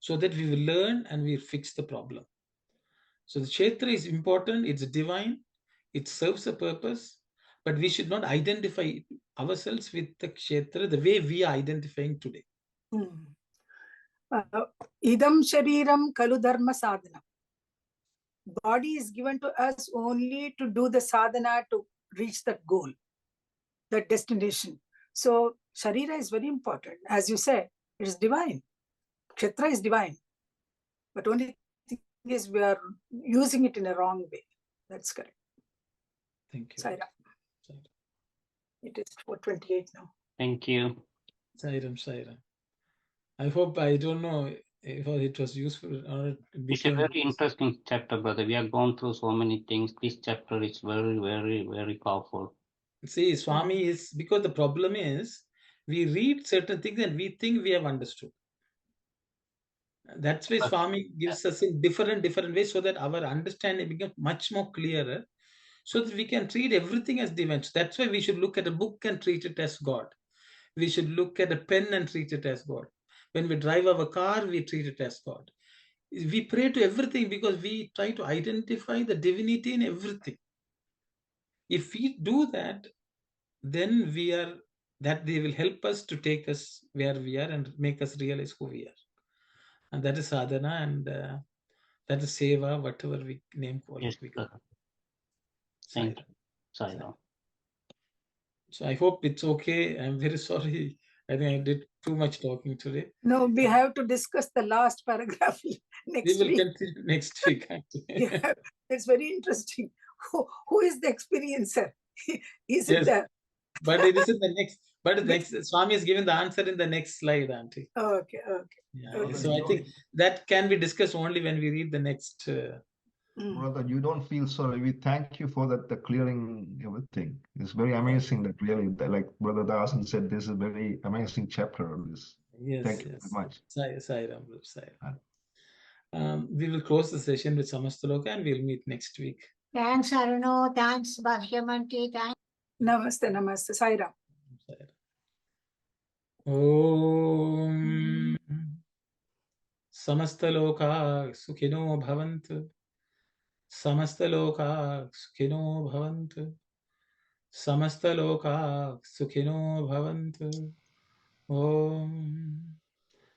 S1: so that we will learn and we fix the problem. So the Kshetra is important, it's divine, it serves a purpose, but we should not identify ourselves with the Kshetra the way we are identifying today.
S3: Idam shariram kalu dharma sadhana. Body is given to us only to do the sadhana to reach that goal, that destination. So Sharira is very important. As you say, it is divine. Kshetra is divine. But only thing is we are using it in a wrong way. That's correct.
S1: Thank you.
S3: Saira. It is 4:28 now.
S7: Thank you.
S1: Sairam. I hope, I don't know if it was useful or it became...
S7: It's a very interesting chapter, brother. We have gone through so many things. This chapter is very, very, very powerful.
S1: See, Swami is, because the problem is, we read certain things and we think we have understood. That's why Swami gives us in different ways so that our understanding becomes much more clearer, so that we can treat everything as divine. That's why we should look at a book and treat it as God. We should look at a pen and treat it as God. When we drive our car, we treat it as God. We pray to everything because we try to identify the divinity in everything. If we do that, then they will help us to take us where we are and make us realize who we are. And that is sadhana, and that is seva, whatever we call
S7: yes,
S1: it. We
S7: thank you. Saira.
S1: So I hope it's okay. I'm very sorry. I think I did too much talking today.
S3: No, we have to discuss the last paragraph next week.
S1: We will continue next week.
S3: Yeah, it's very interesting. Who is the experiencer? Is it the...
S1: But it is in the next. But next, Swami has given the answer in the next slide, Auntie.
S3: Okay.
S1: Yeah.
S3: Okay.
S1: So I think that can be discussed only when we read the next.
S11: Brother, you don't feel sorry. We thank you for that, the clearing everything. It's very amazing that really, like Brother Dasan said, this is a very amazing chapter of this.
S1: Yes.
S11: Thank you very much.
S1: Sairam. We will close the session with Samastaloka and we'll meet next week.
S5: Thanks, Aruno. Thanks, Bhagyamanti. Thanks.
S3: Namaste. Sairam.
S1: Om Samastaloka Sukhino Bhavantu Samastaloka sukhino bhavantu. Samastaloka sukhino bhavantu. Om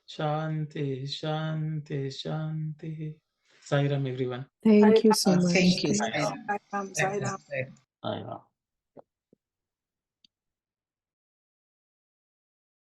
S1: Shanti, Shanti, Shanti. Sairam, everyone.
S4: Thank you so
S3: Sairam.
S4: much.
S10: Thank you.
S4: Thanks.
S10: Sai Ram.
S3: Sairam. Sairam.
S7: Sai Ram.